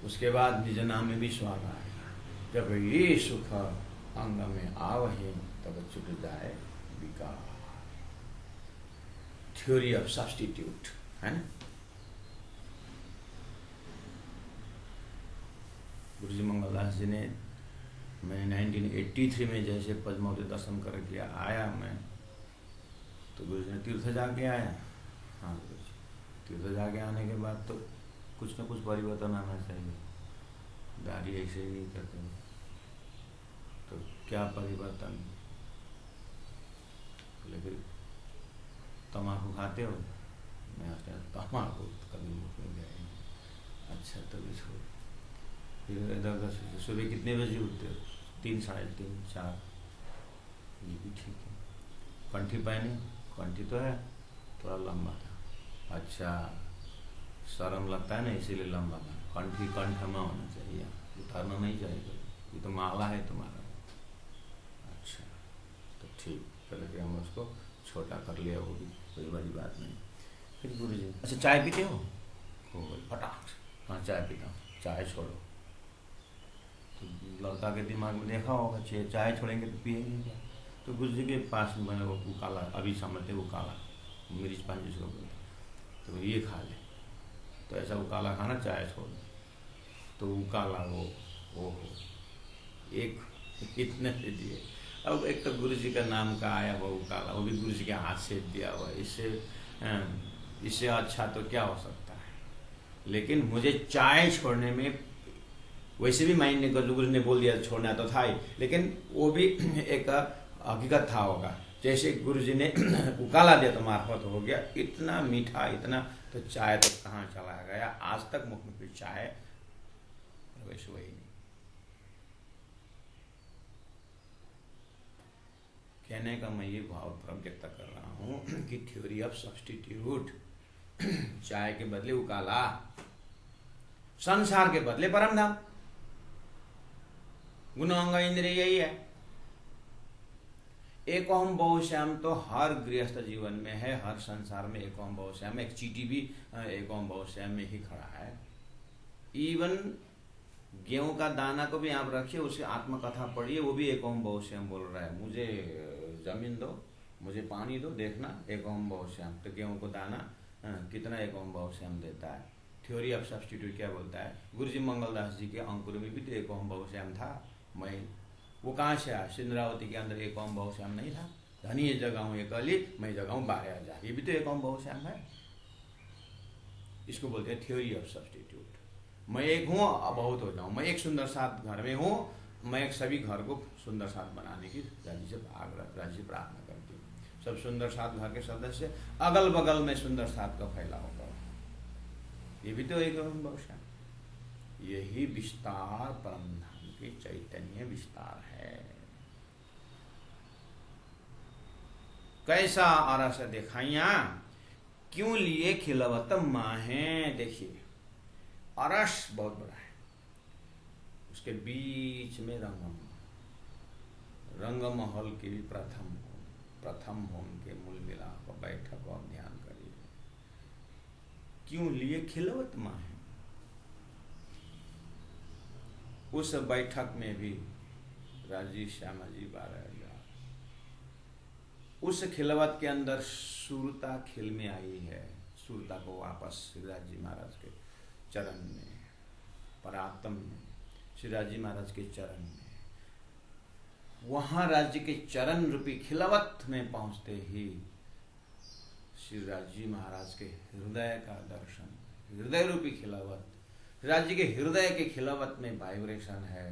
उसके बाद निज नाम में भी स्वाद आएगा। जब ये सुख अंग में आवहे तब चुक जाए विकार। थ्योरी ऑफ सब्स्टिट्यूट है ना। गुरुजी मंगलदास जी ने, मैं 1983 में जैसे पद्मावती दर्शन करके आया मैं, तो गुरुजी ने तीर्थ जाके आया। हाँ गुरुजी, तीर्थ जाके आने के बाद तो कुछ न कुछ परिवर्तन आना चाहिए, दाढ़ी ऐसे ही नहीं करते, तो क्या परिवर्तन। लेकिन तम्बाकू खाते हो? मैं तम्बाकू कभी मुख में गया नहीं। अच्छा तभी छोड़। फिर इधर सुबह कितने बजे उठते हो? 3, साढ़े 3, 4, ये भी ठीक है। कंठी पहने, कंठी तो है, थोड़ा लंबा था। अच्छा, शर्म लगता है ना इसीलिए लंबा था। कंठी कंठ में होना चाहिए, उतारना नहीं चाहिए, ये तो माला है तुम्हारा। अच्छा तो ठीक, करके हम उसको छोटा कर लिया, वो भी कोई बड़ी बात नहीं। फिर गुरु जी, अच्छा चाय पीते हो? फटाक, हाँ चाय पीता हूँ, चाय छोड़ो। तो लड़का के दिमाग में देखा होगा, चाय छोड़ेंगे तो पिएंगे क्या? तो गुरु जी के पास में वो काला, अभी समझते वो काला मिर्च पानी जिसको बोलते, तो ये खा ले, तो ऐसा वो काला खाना, चाय छोड़ दे। तो वो काला वो एक कितने से दिए। अब एक तो गुरु जी का नाम का आया वो काला, वो भी गुरु जी के हाथ से दिया हुआ। इससे अच्छा तो क्या हो सकता है? लेकिन मुझे चाय छोड़ने में, वैसे भी माइंड ने गुरु ने बोल दिया छोड़ना तो था ही, लेकिन वो भी एक हकीकत था होगा। जैसे गुरु जी ने उकाला दिया तो मार्फत हो गया, इतना मीठा, इतना, तो चाय तो कहाँ चला गया, आज तक मुख में फिर चाय प्रवेश हुआ ही नहीं। कहने का मैं ये भाव व्यक्त कर रहा हूँ कि थ्योरी ऑफ सब्स्टिट्यूट, चाय के बदले उकाला, संसार के बदले परम धाम, गुण अंग इंद्रिय यही है। एक ओम बहुश्याम तो हर गृहस्थ जीवन में है, हर संसार में एक ओम बहुश्याम, एक चीटी भी एक ओम बहुश्याम में ही खड़ा है। इवन गेहूं का दाना को भी आप रखिए, उसकी आत्मकथा पढ़िए, वो भी एक ओम बहुश्याम बोल रहा है, मुझे जमीन दो, मुझे पानी दो, देखना एक ओम बहुश्याम। तो गेहूं को दाना कितना एक ओम बहुश्याम देता है। थ्योरी ऑफ सब्स्टिट्यूट क्या बोलता है, गुरु जी मंगलदास जी के अंकुर में भी तो एक ओम बहुश्याम था। मैं वो कहाँ से आया, सिंद्रावती के अंदर एक ओम बहुश्याम नहीं था। धनी ये जगाऊं एक अली, मैं जगाऊं 12,000, ये भी तो एक ओम बहुश्याम है। इसको बोलते हैं थ्योरी ऑफ सब्स्टिट्यूट। मैं एक हूँ, अब बहुत हो जाऊं, मैं एक सुंदर साथ घर में हूँ, मैं एक सभी घर को सुंदर साथ बनाने की राज्य से राज्य प्रार्थना करती हूँ। सब सुंदर साथ घर के सदस्य, अगल बगल में सुंदर साथ का फैला होगा, ये भी तो एक ओम बहुश्याम। यही विस्तार परम धाम की चैतन्य विस्तार है। कैसा अरस दिखाइया, क्यों लिए खिलवत माहे। देखिए अरस बहुत बड़ा है, उसके बीच में रंगम, रंगमहल की भी प्रथम होम के मूल मिलाप बैठक और ध्यान करिए। क्यों लिए खिलवत माहे, उस बैठक में भी राजीव श्यामा जी 12,000, उस खिलवत के अंदर सूरता खिल में आई है। सूरता को वापस श्रीराज जी महाराज के चरण में, परात्म में, श्रीराज जी महाराज के चरण में, वहां राज्य के चरण रूपी खिलवत में पहुंचते ही श्रीराज जी महाराज के हृदय का दर्शन, हृदय रूपी खिलवत, राज्य के हृदय के खिलवत में वाइब्रेशन है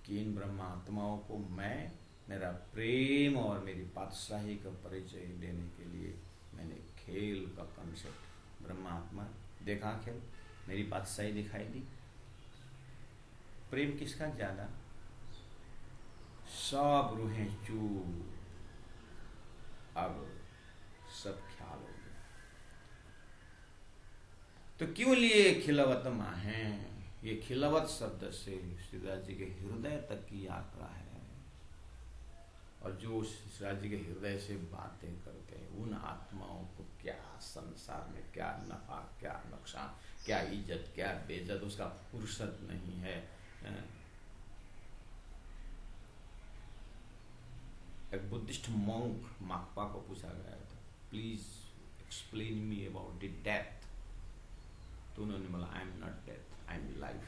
कि इन ब्रह्मात्माओं को मैं, मेरा प्रेम और मेरी पातशाही का परिचय देने के लिए मैंने खेल का कंसेप्ट, ब्रह्मात्मा देखा खेल, मेरी पातशाही दिखाई दी। प्रेम किसका ज्यादा, सब रूहें चूर, अब सब ख्याल हो गया। तो क्यों लिए खिलवत माहे, ये खिलवत शब्द से श्रीराज जी के हृदय तक की यात्रा है। और जो श्रीराज जी के हृदय से बातें करते हैं, उन आत्माओं को क्या संसार में क्या नफा, क्या नुकसान, क्या इज्जत, क्या बेइज्जत, उसका फुर्सत नहीं है। एक बुद्धिस्ट मॉन्क माकपा को पूछा गया था, please explain me about the death. तो उन्होंने बोला, I am not death, I am life,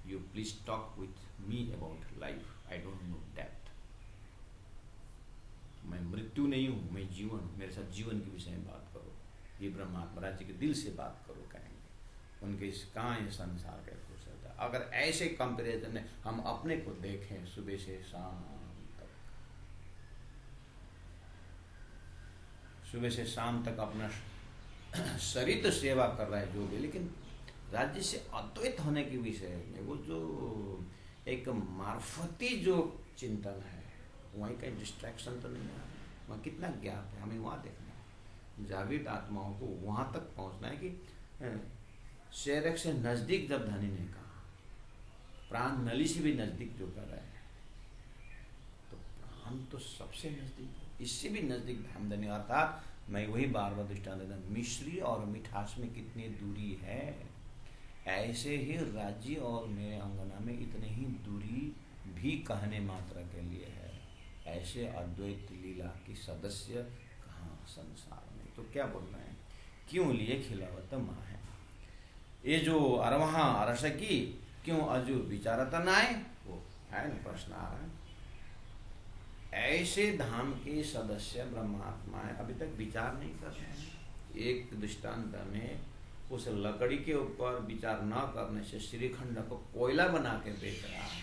you please talk with me about life, I don't know death. मैं मृत्यु नहीं हूँ, मैं जीवन हूँ, मेरे साथ जीवन के विषय में बात करो, ये ब्रह्मात्मा राज्य के दिल से बात करो, कहेंगे उनके इस कहाँ ये संसार का फुर्सत है। अगर ऐसे कंपेरिजन में हम अपने को देखें, सुबह से शाम तक, सुबह से शाम तक अपना शरीर तो सेवा कर रहा है जो भी, लेकिन राज्य से अद्वैत होने के विषय में वो जो एक मार्फती जो चिंतन है, वहीं कहीं डिस्ट्रैक्शन तो नहीं है, वहाँ कितना ज्ञाप है, हमें वहाँ देखना है। जागृत आत्माओं को वहाँ तक पहुँचना है कि शरीर से नज़दीक, जब धनी ने कहा प्राण नली से भी नज़दीक जो कर रहे हैं, तो प्राण तो सबसे नज़दीक, इससे भी नज़दीक धामधनी। अर्थात मैं वही बार बार दृष्टांत देता, मिश्री और मिठास में कितनी दूरी है, ऐसे ही राज्य और मेरे अंगना में इतनी ही दूरी भी कहने मात्र के लिए है। ऐसे अद्वैत लीला की सदस्य कहाँ संसार में। तो क्या बोल रहे हैं, क्यों लिए खिलावत माँ है, ये जो अरवहा अरस की क्यों अजू विचारत नाय, वो है न प्रश्न आ रहा है। ऐसे धाम के सदस्य ब्रह्मात्मा अभी तक विचार नहीं कर रहे हैं। एक दृष्टांत में उस लकड़ी के ऊपर विचार न करने से श्रीखंड को कोयला बना के बेच रहा है,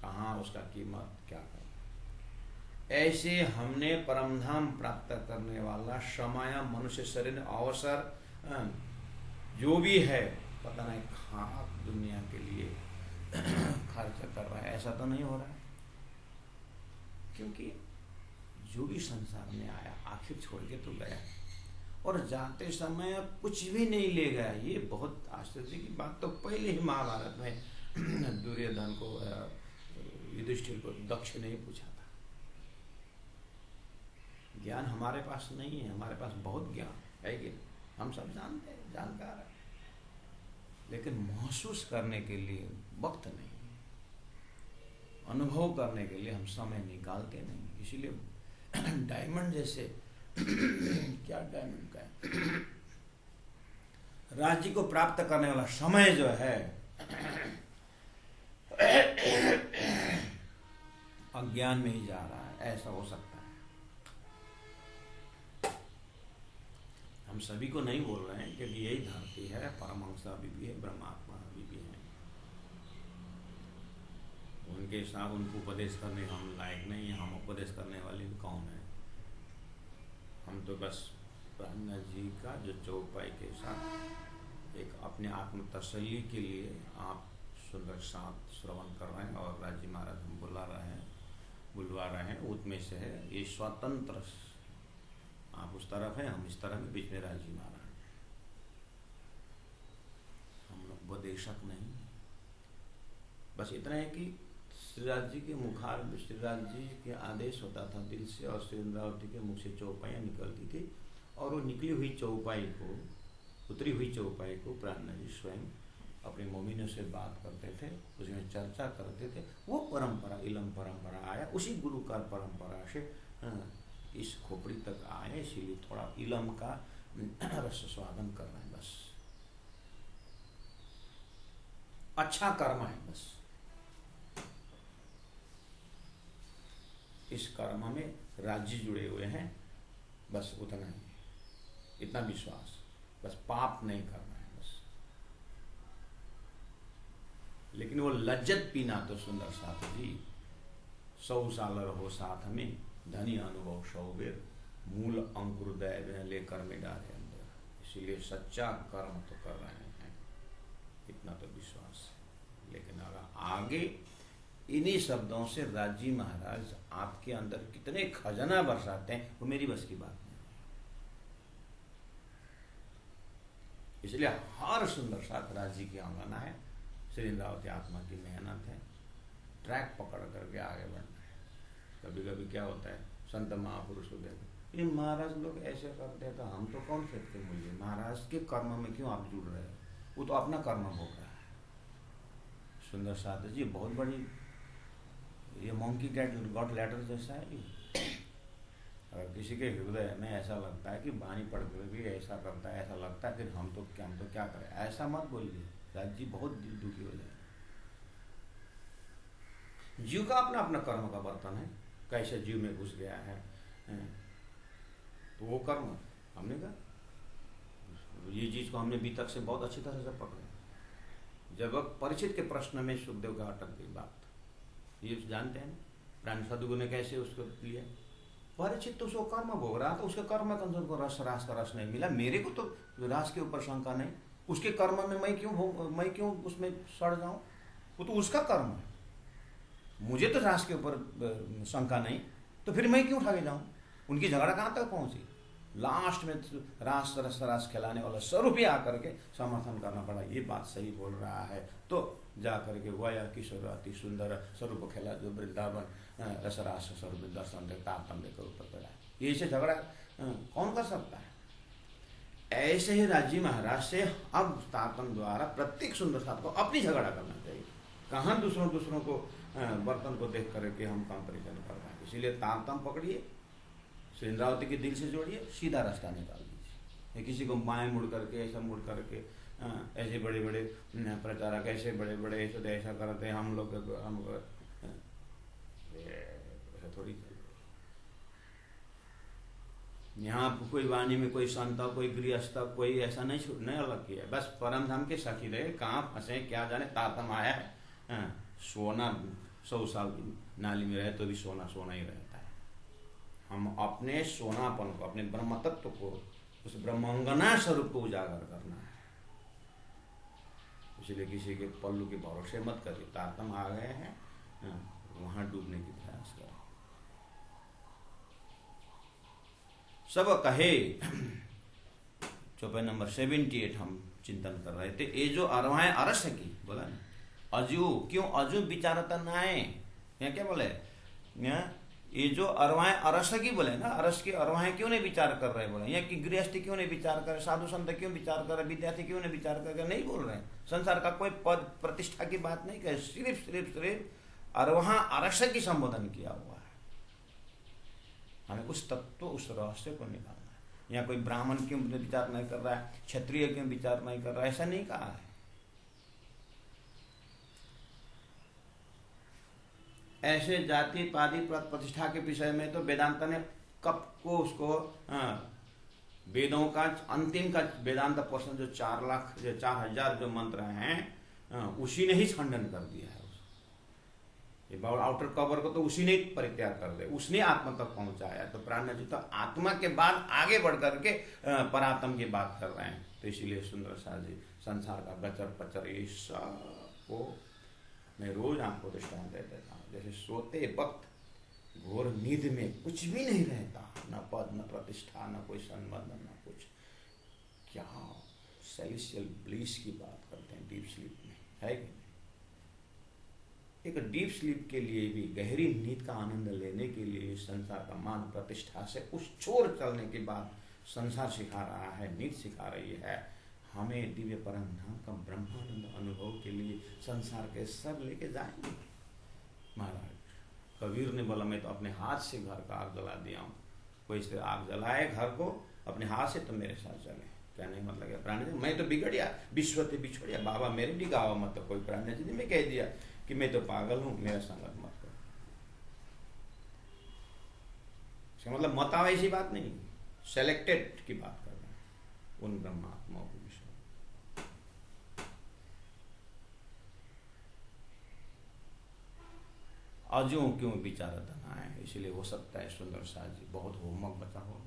कहाँ उसका कीमत क्या कर। ऐसे हमने परमधाम प्राप्त करने वाला समय, मनुष्य शरीर, अवसर जो भी है, पता नहीं कहाँ दुनिया के लिए खर्च कर रहा है। ऐसा तो नहीं हो रहा है, क्योंकि जो भी संसार में आया आखिर छोड़ के तो गया, और जाते समय कुछ भी नहीं ले गया। ये बहुत आश्चर्य की बात तो पहले ही महाभारत में दुर्योधन को, युधिष्ठिर को दक्ष ने ही पूछा था। ज्ञान हमारे पास नहीं है, हमारे पास बहुत ज्ञान है कि हम सब जानते हैं, जानकार है, लेकिन महसूस करने के लिए वक्त नहीं, अनुभव करने के लिए हम समय निकालते नहीं। इसीलिए डायमंड जैसे क्या डायमंड का है, राज्य को प्राप्त करने वाला समय जो है अज्ञान में ही जा रहा है। ऐसा हो सकता है। हम सभी को नहीं बोल रहे हैं, क्योंकि यही धरती है, परमहंस अभी भी है, ब्रह्मात्मा अभी भी है। उनके साथ उनको उपदेश करने हम लायक नहीं है। हम उपदेश करने वाले कौन है? हम तो बस ब्रह्मा जी का जो चौपाई के साथ एक अपने आत्म तसल्ली के लिए आप सुंदर साथ श्रवण कर रहे हैं, और राजी महाराज हम बुलवा रहे हैं, उसमें से है। ये स्वतंत्र, आप उस तरफ हैं, हम इस तरफ में, बीच में राजी महाराज। हम लोग उपदेशक नहीं। बस इतना है कि श्रीराज जी के मुखार में श्रीराज जी के आदेश होता था दिल से, और श्री इंद्रावती के मुख से चौपाइयाँ निकलती थी, और वो निकली हुई चौपाई को, उतरी हुई चौपाई को प्राणनाथ जी स्वयं अपने मोमिनों से बात करते थे, उसमें चर्चा करते थे। वो परंपरा, इलम परंपरा आया, उसी गुरुकार परंपरा से इस खोपड़ी तक आए। इसीलिए थोड़ा इलम का रस स्वादन कर रहे हैं। बस अच्छा कर्म है, बस इस कर्म में राज्य जुड़े हुए हैं, बस उतना ही, इतना विश्वास। बस पाप नहीं करना है बस। लेकिन वो लज्जत पीना तो सुंदर साथ जी, 100 साल रहो साथ में, धनी अनुभव 100 बेर, मूल अंकुर दया लेकर में डाले अंदर। इसीलिए सच्चा कर्म तो कर रहे हैं, इतना तो विश्वास है। लेकिन अगर आगे इन्हीं शब्दों से राजी महाराज आपके अंदर कितने खजाना बरसाते हैं, वो मेरी बस की बात नहीं। इसलिए हर सुंदर साथ राजी की आंगना है, श्री इंद्रावती आत्मा की मेहनत है, ट्रैक पकड़ करके आगे बढ़ना है। कभी कभी क्या होता है, संत महापुरुष हो गए, ये महाराज लोग ऐसे करते हैं, तो हम तो कौन सकते मुझे, महाराज के कर्म में क्यों आप जुड़ रहे हो? वो तो अपना कर्म भोग रहा है। सुंदर साथ जी बहुत बड़ी, ये मंकी गॉट लेटर जैसा है ये। अगर किसी के हृदय में ऐसा लगता है कि वाणी पढ़ कर भी ऐसा करता है, ऐसा लगता है, फिर हम तो क्या करें, ऐसा मत बोलिए। राज जी बहुत दिल दुखी हो जाए। जीव का अपना अपना कर्म का बर्तन है, कैसे जीव में घुस गया है, तो वो कर्म हमने कहा। ये चीज को हमने बीतक से बहुत अच्छी तरह से पकड़े। जब परिचित के प्रश्न में सुखदेव का अटक गई बात, ये जानते हैं प्राण सदगुरु ने कैसे उसको लिया। परिचित तो उसको कर्म भोग रहा था, उसके कर्म में कंसों को रास का रस नहीं मिला, मेरे को तो रास के ऊपर शंका नहीं, उसके कर्म में मैं क्यों उसमें सड़ जाऊं, वो तो उसका कर्म है। मुझे तो रास के ऊपर शंका नहीं, तो फिर मैं क्यों उठा के जाऊं। उनकी झगड़ा कहाँ तक पहुंची, लास्ट में रास रस खिलाने वाला स्वरूप ही आकर के समर्थन करना पड़ा, ये बात सही बोल रहा है। तो जा करके वया किशोर अति सुंदर स्वरूप खेला जो वृंदावन रसरास स्वरूप दर्शन देता तारतम्य के ऊपर पड़ा। ये से झगड़ा कौन कर सकता है। ऐसे ही राजी महाराज से अब तारतम्य द्वारा प्रत्येक सुंदर साथ को अपनी झगड़ा करना चाहिए। कहाँ दूसरों को बर्तन को देख करके हम कंपेरिजन कर रहे हैं। इसीलिए तारतम्य पकड़िए, श्री इंद्रावती के दिल से जोड़िए, सीधा रास्ता निकाल दीजिए। किसी को बाएं मुड़ करके, ऐसा मुड़ करके, ऐसे बड़े बड़े प्रचारक, ऐसे बड़े बड़े ऐसा करते हैं, हम लोग ऐसा थोड़ी। यहाँ कोई वाणी में कोई संत कोई गृहस्थ कोई ऐसा नहीं अलग किया है। बस परम धाम के सखी रहे, कहाँ फंसे क्या जाने, तातम आया है। सोना 100 साल की नाली में रहे तो भी सोना सोना ही रहता है। हम अपने सोनापन को, अपने ब्रह्म तत्व को, उस ब्रह्मांगना स्वरूप को उजागर करना है। इसलिए किसी के पल्लू के भरोसे मत करिए। तातम आ गए हैं, वहां डूबने की प्रयास करें। सब कहे चौपाई नंबर 78 हम चिंतन कर रहे थे। ये जो अरवाएं अरस है की बोला ना, अजू क्यों अजू विचारता ना है, यहाँ क्या बोले, ये जो अरवाएं अरस की बोले ना, अरस की अरवाएं क्यों नहीं विचार कर रहे बोले, यहाँ की गृहस्थी क्यों नहीं विचार कर रहे, साधु संत क्यों विचार कर रहे, विद्यार्थी क्यों नहीं विचार कर रहे, नहीं बोल रहे। संसार का कोई पद प्रतिष्ठा की बात नहीं कहे, सिर्फ अरवा अरस की संबोधन किया हुआ है। हमें उस तत्व, उस रहस्य को निकालना है। यहाँ कोई ब्राह्मण क्यों विचार नहीं कर रहा है, क्षत्रिय क्यों विचार नहीं कर रहा है, ऐसा नहीं कहा है। ऐसे जाति पादी प्रतिष्ठा के विषय में तो वेदांत ने कब को उसको वेदों का अंतिम का वेदांत पर्सन जो 4,000 जो मंत्र हैं उसी ने ही खंडन कर दिया है। ये आउटर कवर को तो उसी ने परित्याग कर दिया, उसने आत्मा तक पहुंचाया। तो प्राण जी तो आत्मा के बाद आगे बढ़ करके परात्म की बात कर रहे हैं। तो इसीलिए सुंदर सा जी संसार का गचर पचर ये सब को मैं रोज आपको दृष्टांत दे देता हूँ। जैसे सोते वक्त घोर नींद में कुछ भी नहीं रहता, न पद न प्रतिष्ठा न कोई संबंध न कुछ, क्या सेलेस्टियल ब्लिस की बात करते हैं डीप स्लीप में, है कि नहीं। एक डीप स्लीप के लिए भी, गहरी नींद का आनंद लेने के लिए संसार का मान प्रतिष्ठा से उस छोर चलने के बाद संसार सिखा रहा है, नींद सिखा रही है हमें दिव्य परम धाम का ब्रह्मानंद अनुभव के लिए। संसार के सब लेके जाएंगे। महाराज कबीर ने बोला मैं तो अपने हाथ से घर का आग जला दिया हूँ, कोई से आग जलाए घर को अपने हाथ से तो मेरे साथ चले। क्या नहीं मतलब है प्राणी जी मैं तो बिगड़िया, विश्व से बिछोड़िया, बाबा मेरे डिगावा मत। तो कोई प्राणी जी ने मैं कह दिया कि मैं तो पागल हूँ, मेरा संगत मत करो। इसका मतलब मत आवे ऐसी बात नहीं, सेलेक्टेड की बात कर रहे हैं उन ब्रह्मात्माओं के विषय। अजू क्यों विचारता ना है, इसलिए हो सकता है सुंदर साज जी बहुत होमवर्क बचा हो,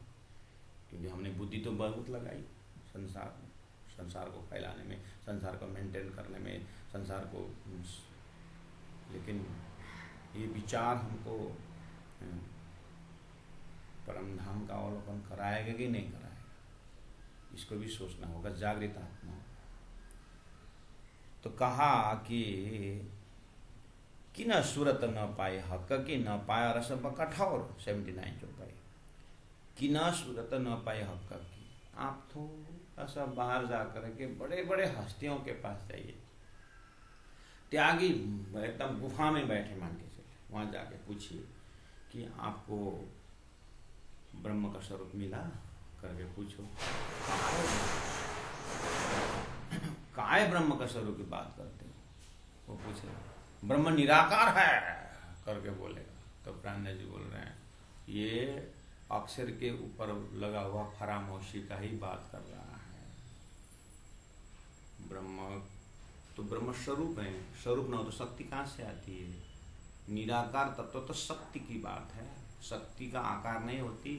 क्योंकि हमने बुद्धि तो बहुत लगाई संसार में, संसार को फैलाने में, संसार को मेंटेन करने में, संसार को, लेकिन ये विचार हमको परम धाम का अवलोकन कराएगा कि नहीं कराएगा, इसको भी सोचना होगा। जागृत आत्मा तो कहा कि न सूरत न पाए हक की न पाया रस कठोर 79 चौपाई कि न सूरत न पाए हक की। आप थोड़ा सा बाहर जा करके बड़े बड़े हस्तियों के पास जाइए, त्यागी एकदम गुफा में बैठे मान के चले, वहां जाके पूछिए कि आपको ब्रह्म का स्वरूप मिला करके पूछो। काय ब्रह्म का स्वरूप की बात करते हो, वो पूछे ब्रह्म निराकार है करके बोलेगा। तो प्राण जी बोल रहे हैं ये अक्षर के ऊपर लगा हुआ फरामोशी का ही बात कर रहा है। ब्रह्म तो ब्रह्म स्वरूप है, स्वरूप ना हो तो शक्ति कहाँ से आती है। निराकार तत्व तो शक्ति की बात है, शक्ति का आकार नहीं होती,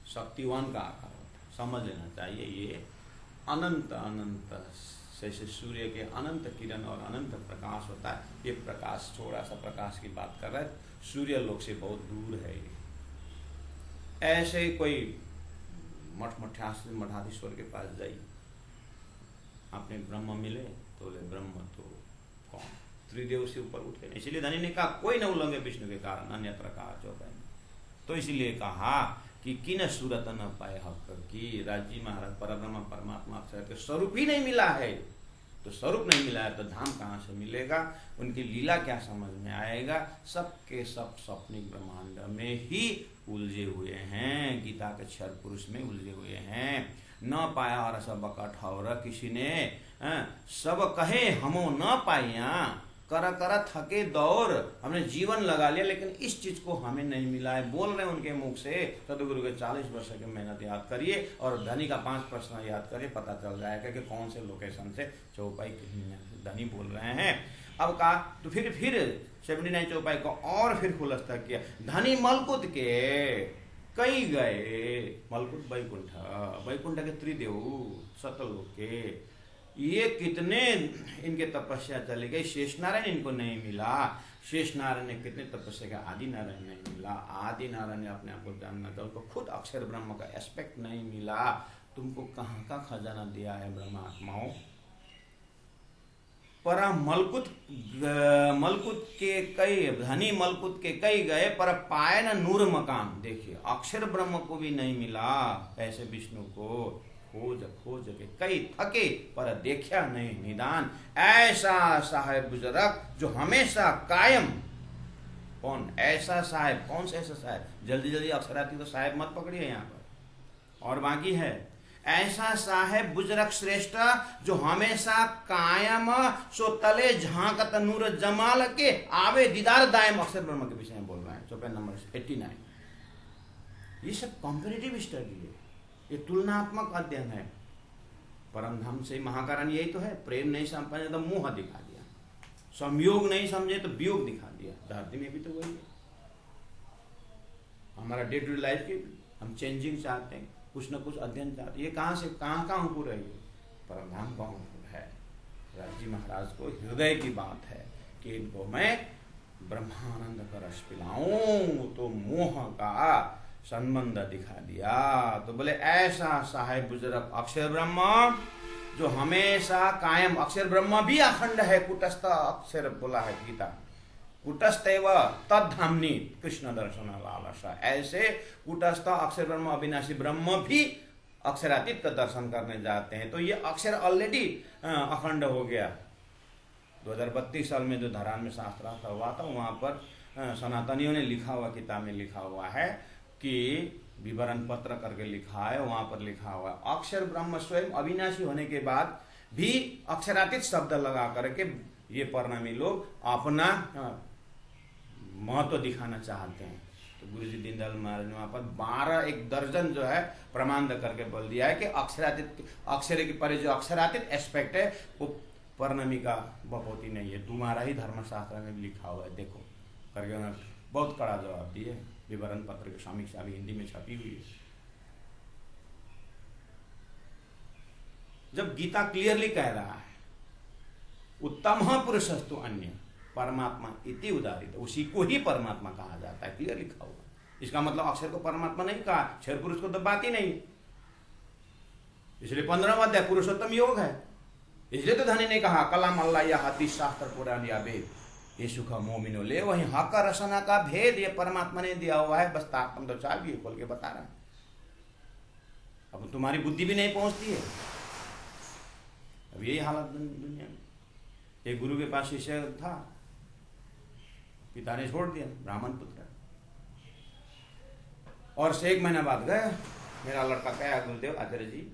शक्तिवान का आकार होता है, समझ लेना चाहिए। ये अनंत अनंत जैसे सूर्य के अनंत किरण और अनंत प्रकाश होता है, ये प्रकाश थोड़ा सा प्रकाश की बात कर रहा है, सूर्य लोक से बहुत दूर है ये। ऐसे कोई मठाधीश्वर के पास जाइए, आपने ब्रह्म मिले तो बोले ब्रह्म तो कौन, त्रिदेव से ऊपर उठे। इसलिए धनी ने कहा कोई न उल्लंघे विष्णु के कारण अन्यत्र कहा चौपाई। तो इसलिए कहा कि किन सूरत न पाए हक की। राजी महाराज परब्रह्म परमात्मा अक्षर के स्वरूप ही नहीं मिला है, तो स्वरूप नहीं मिला है तो धाम कहाँ से मिलेगा, उनकी लीला क्या समझ में आएगा। सबके सब स्वप्निक ब्रह्मांड में ही उलझे हुए हैं, गीता के क्षर पुरुष में उलझे हुए हैं। न पाया और सब कठौर किसी ने सब कहे हमो न पाइया कर कर थके दौर, हमने जीवन लगा लिया लेकिन इस चीज को हमें नहीं मिला है। बोल रहे हैं उनके मुख से, सदगुरु के 40 वर्ष की मेहनत याद करिए और धनी का 5 प्रश्न याद करिए, पता चल जाएगा कि कौन से लोकेशन से चौपाई धनी बोल रहे हैं। अब कहा तो फिर 79 चौपाई को और फिर खुलस्ता किया। धनी मलकुत के कई गए, मलकुत वैकुंठ के त्रिदेव सतलोक के, ये कितने इनके तपस्या चली गई, शेष नारायण इनको नहीं मिला। शेष नारायण ने कितने तपस्या का, आदि नारायण नहीं मिला। आदि नारायण ने अपने आप को जानना था, उनको खुद अक्षर ब्रह्म का एस्पेक्ट नहीं मिला। तुमको कहाँ का खजाना दिया है ब्रह्मात्माओं। पर मलकुत के कई धनी, मलकुत के कई गए पर पाए न नूर मकान। देखिए अक्षर ब्रह्म को भी नहीं मिला, ऐसे विष्णु को खोज खोज के कई थके पर देखा नहीं निदान। ऐसा साहेब बुजुर्ग जो हमेशा कायम। कौन ऐसा साहेब, कौन सा ऐसा साहेब? जल्दी जल्दी अक्षर आती तो साहेब मत पकड़िए यहाँ पर। और बाकी है ऐसा साहेब बुजुर्ग श्रेष्ठ जो हमेशा कायम, सो तले झांकत नूर जमाल के, आवे दीदार दायम। अक्षर ब्रह्म के विषय में बोल रहे हैं, चौपाई नंबर 89। ये सब कॉम्पिटिटिव स्टडी है, ये तुलनात्मक अध्ययन है। परम धाम से महाकारण यही तो है। प्रेम नहीं समझे तो मोह दिखा दिया, संयोग नहीं समझे तो वियोग दिखा दिया। धरती में भी तो वही है। हमारा डे टू डे लाइफ की हम चेंजिंग चाहते हैं, कुछ न कुछ अध्ययन चाहते हैं। ये कहाँ से कहाँ अंकुर है? ये परम धाम का अंकुर है। राज जी महाराज को हृदय की बात है कि इनको मैं ब्रह्मानंद का रस पिलाऊं, तो मोह का संबंध दिखा दिया। तो बोले ऐसा साहेब बुजुर्ग अक्षर ब्रह्म जो हमेशा कायम। अक्षर ब्रह्म भी अखंड है, कुटस्थ अक्षर बोला है गीता, कुटस्थ तद्धामनी कृष्ण दर्शन लालसा। ऐसे कुटस्थ अक्षर ब्रह्म अविनाशी ब्रह्म भी अक्षरातीत का दर्शन करने जाते हैं। तो ये अक्षर ऑलरेडी अखंड हो गया। 2032 साल में जो धरान में शास्त्रार्थ हुआ था, वहां पर सनातनियों ने लिखा हुआ, किताब में लिखा हुआ है कि विवरण पत्र करके लिखा है, वहां पर लिखा हुआ है अक्षर ब्रह्म स्वयं अविनाशी होने के बाद भी अक्षरातीत शब्द लगा करके ये परिणामी लोग अपना महत्व दिखाना चाहते हैं। तो गुरु जी दीनदयाल महाराज ने वहां पर 12 एक दर्जन जो है प्रमाण करके बोल दिया है कि अक्षरातीत, अक्षर के परे जो अक्षरातीत एस्पेक्ट है वो परिणामी का बपोती नहीं है। तुम्हारा ही धर्मशास्त्र में लिखा हुआ है, देखो करके उन्होंने बहुत कड़ा जवाब दिए। विवरण पत्र की समीक्षा अभी हिंदी में छपी हुई है। जब गीता क्लियरली कह रहा है उत्तम पुरुषस्तु अन्य परमात्मा इति उदाहरित, उसी को ही परमात्मा कहा जाता है, क्लियर लिखा हुआ। इसका मतलब अक्षर को परमात्मा नहीं कहा, क्षर पुरुष को तो बात ही नहीं। इसलिए 15वां अध्याय पुरुषोत्तम योग है। इसलिए तो धनी ने कहा कलाम अल्लाह या हदीस शास्त्र पुराण या वेद ये सुख मोमिनो ले, वही हक रसना का भेद ये परमात्मा ने दिया हुआ है। बस ताकम तो चाबी खोल के बता रहा है। अब तुम्हारी बुद्धि भी नहीं पहुंचती है। अब यही हालत दुनिया में। एक गुरु के पास शिष्य था, पिता ने छोड़ दिया, ब्राह्मण पुत्र, और से 1 महीना बाद गए, मेरा लड़का कहा गुरुदेव आचार्य जी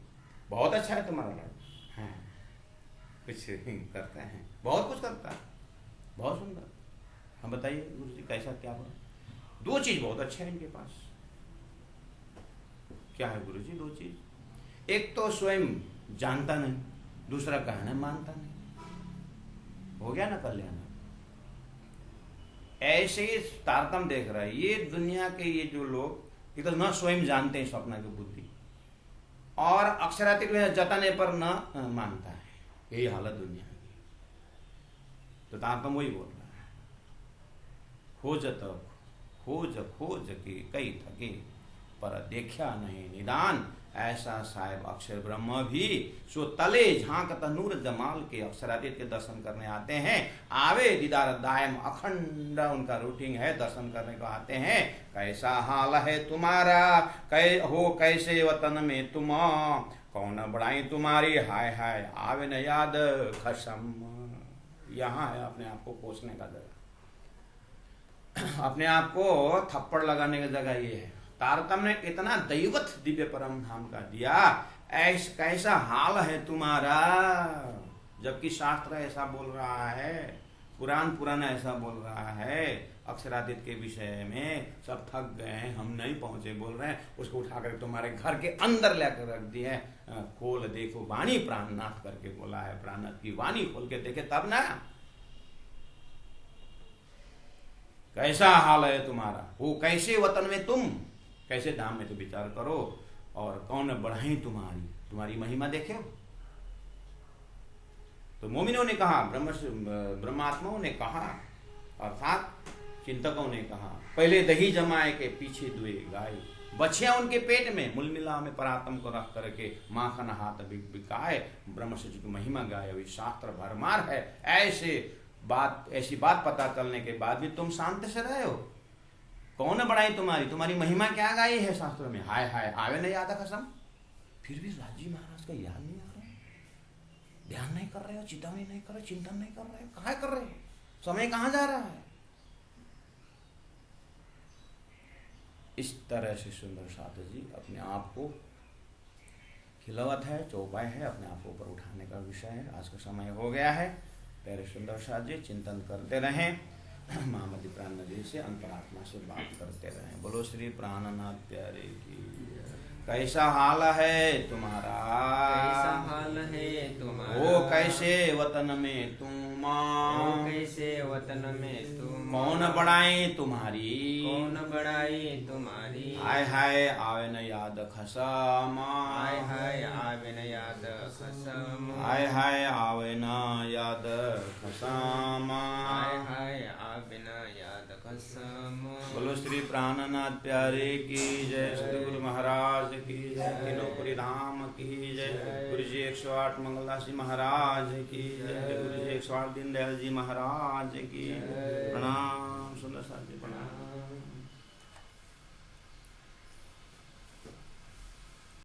बहुत अच्छा है तुम्हारा लड़का, हाँ कुछ करते हैं, बहुत कुछ करता है, बहुत सुंदर। हम बताइए गुरु जी कैसा क्या हुआ? 2 चीज बहुत अच्छे हैं इनके पास। क्या है गुरु जी? 2 चीज। एक तो स्वयं जानता नहीं, दूसरा कहना मानता नहीं। हो गया ना कल्याण। ऐसे ही तारतम्य देख रहा है ये दुनिया के ये जो लोग, ये तो न स्वयं जानते हैं स्वप्न की बुद्धि, और अक्षरातीत में जताने पर न मानता है। यही हालत दुनिया की। तो तारतम्य वही बोल रहा है, खोजत खोज खोज के कई थके पर देखा नहीं निदान। ऐसा साहेब अक्षर ब्रह्म भी सो तले झांकत नूर जमाल के अक्षरातीत के दर्शन करने आते हैं। आवे दीदार दायम, अखंड उनका रूटीन है, दर्शन करने को आते हैं। कैसा हाल है तुम्हारा, कैसे वतन में तुम, कौन बड़ाई तुम्हारी, हाय हाय आवे न याद खसम। यहाँ है अपने आप को कोसने का जगह, अपने आप को थप्पड़ लगाने की जगह ये है। तारतम्य ने इतना दैवत दिव्य परम धाम का दिया, कैसा हाल है तुम्हारा, जबकि शास्त्र ऐसा बोल रहा है पुराण ऐसा बोल रहा है, अक्षरादित्य के विषय में सब थक गए हैं, हम नहीं पहुंचे बोल रहे हैं, उसको उठाकर तुम्हारे घर के अंदर लेकर रख दिए। खोल देखो वाणी प्राणनाथ करके बोला है, प्राणनाथ की वाणी खोल के देखे तब ना। कैसा हाल है तुम्हारा, वो कैसे वतन में तुम, कैसे धाम में तो विचार करो, और कौन बढ़ाई तुम्हारी महिमा देखे हो। तो मोमिनों ने कहा, ब्रह्मात्माओं ने कहा, अर्थात चिंतकों ने कहा, पहले दही जमाए के पीछे दुए गाय, बछिया उनके पेट में, मूल मिला में परात्म को रख करके माखन हाथ बिकाए, ब्रह्म से की महिमा गाय, अभी शास्त्र भरमार है। ऐसी बात पता चलने के बाद भी तुम शांत से रहे हो। कौन बढ़ाई तुम्हारी महिमा क्या गाई है शास्त्र में। हाय हाय आवे नहीं याद कसम, फिर भी राजी महाराज का याद नहीं आ रहा, ध्यान नहीं कर रहे हो, चिंतावनी नहीं कर रहे, चिंतन नहीं कर रहे हो, कहाँ कर रहे हो, समय कहाँ जा रहा है। इस तरह से सुंदर साधु जी अपने आप को खिलवत है, चौपाई है, अपने आप को ऊपर उठाने का विषय है। आज का समय हो गया है, प्यारे सुंदर साधु जी चिंतन करते रहें, महामति प्राण नदी से अंतरात्मा से बात करते रहें। बोलो श्री प्राणनाथ प्यारे की। कैसा हाल है तुम्हारा, कैसा हाल है तुम्हारा, वो कैसे वतन में तुम, वो कैसे वतन में तुम, कौन बढ़ाई तुम्हारी, कौन बढ़ाई तुम्हारी। हाय हाय आवे न याद खसम, हाय हाय आवे न याद खसम, हाय हाय आवे न याद खसम, हाय हाय आवे न याद खसम। बोलो श्री प्राणनाथ प्यारे की जय, सतगुरु महाराज की जय, तीनों धाम की जय, गुरु जी 108 मंगलदास जी महाराज की जय, गुरु जी 108 दीनदयाल जी महाराज की। प्रणाम सुंदर साथ जी, प्रणाम।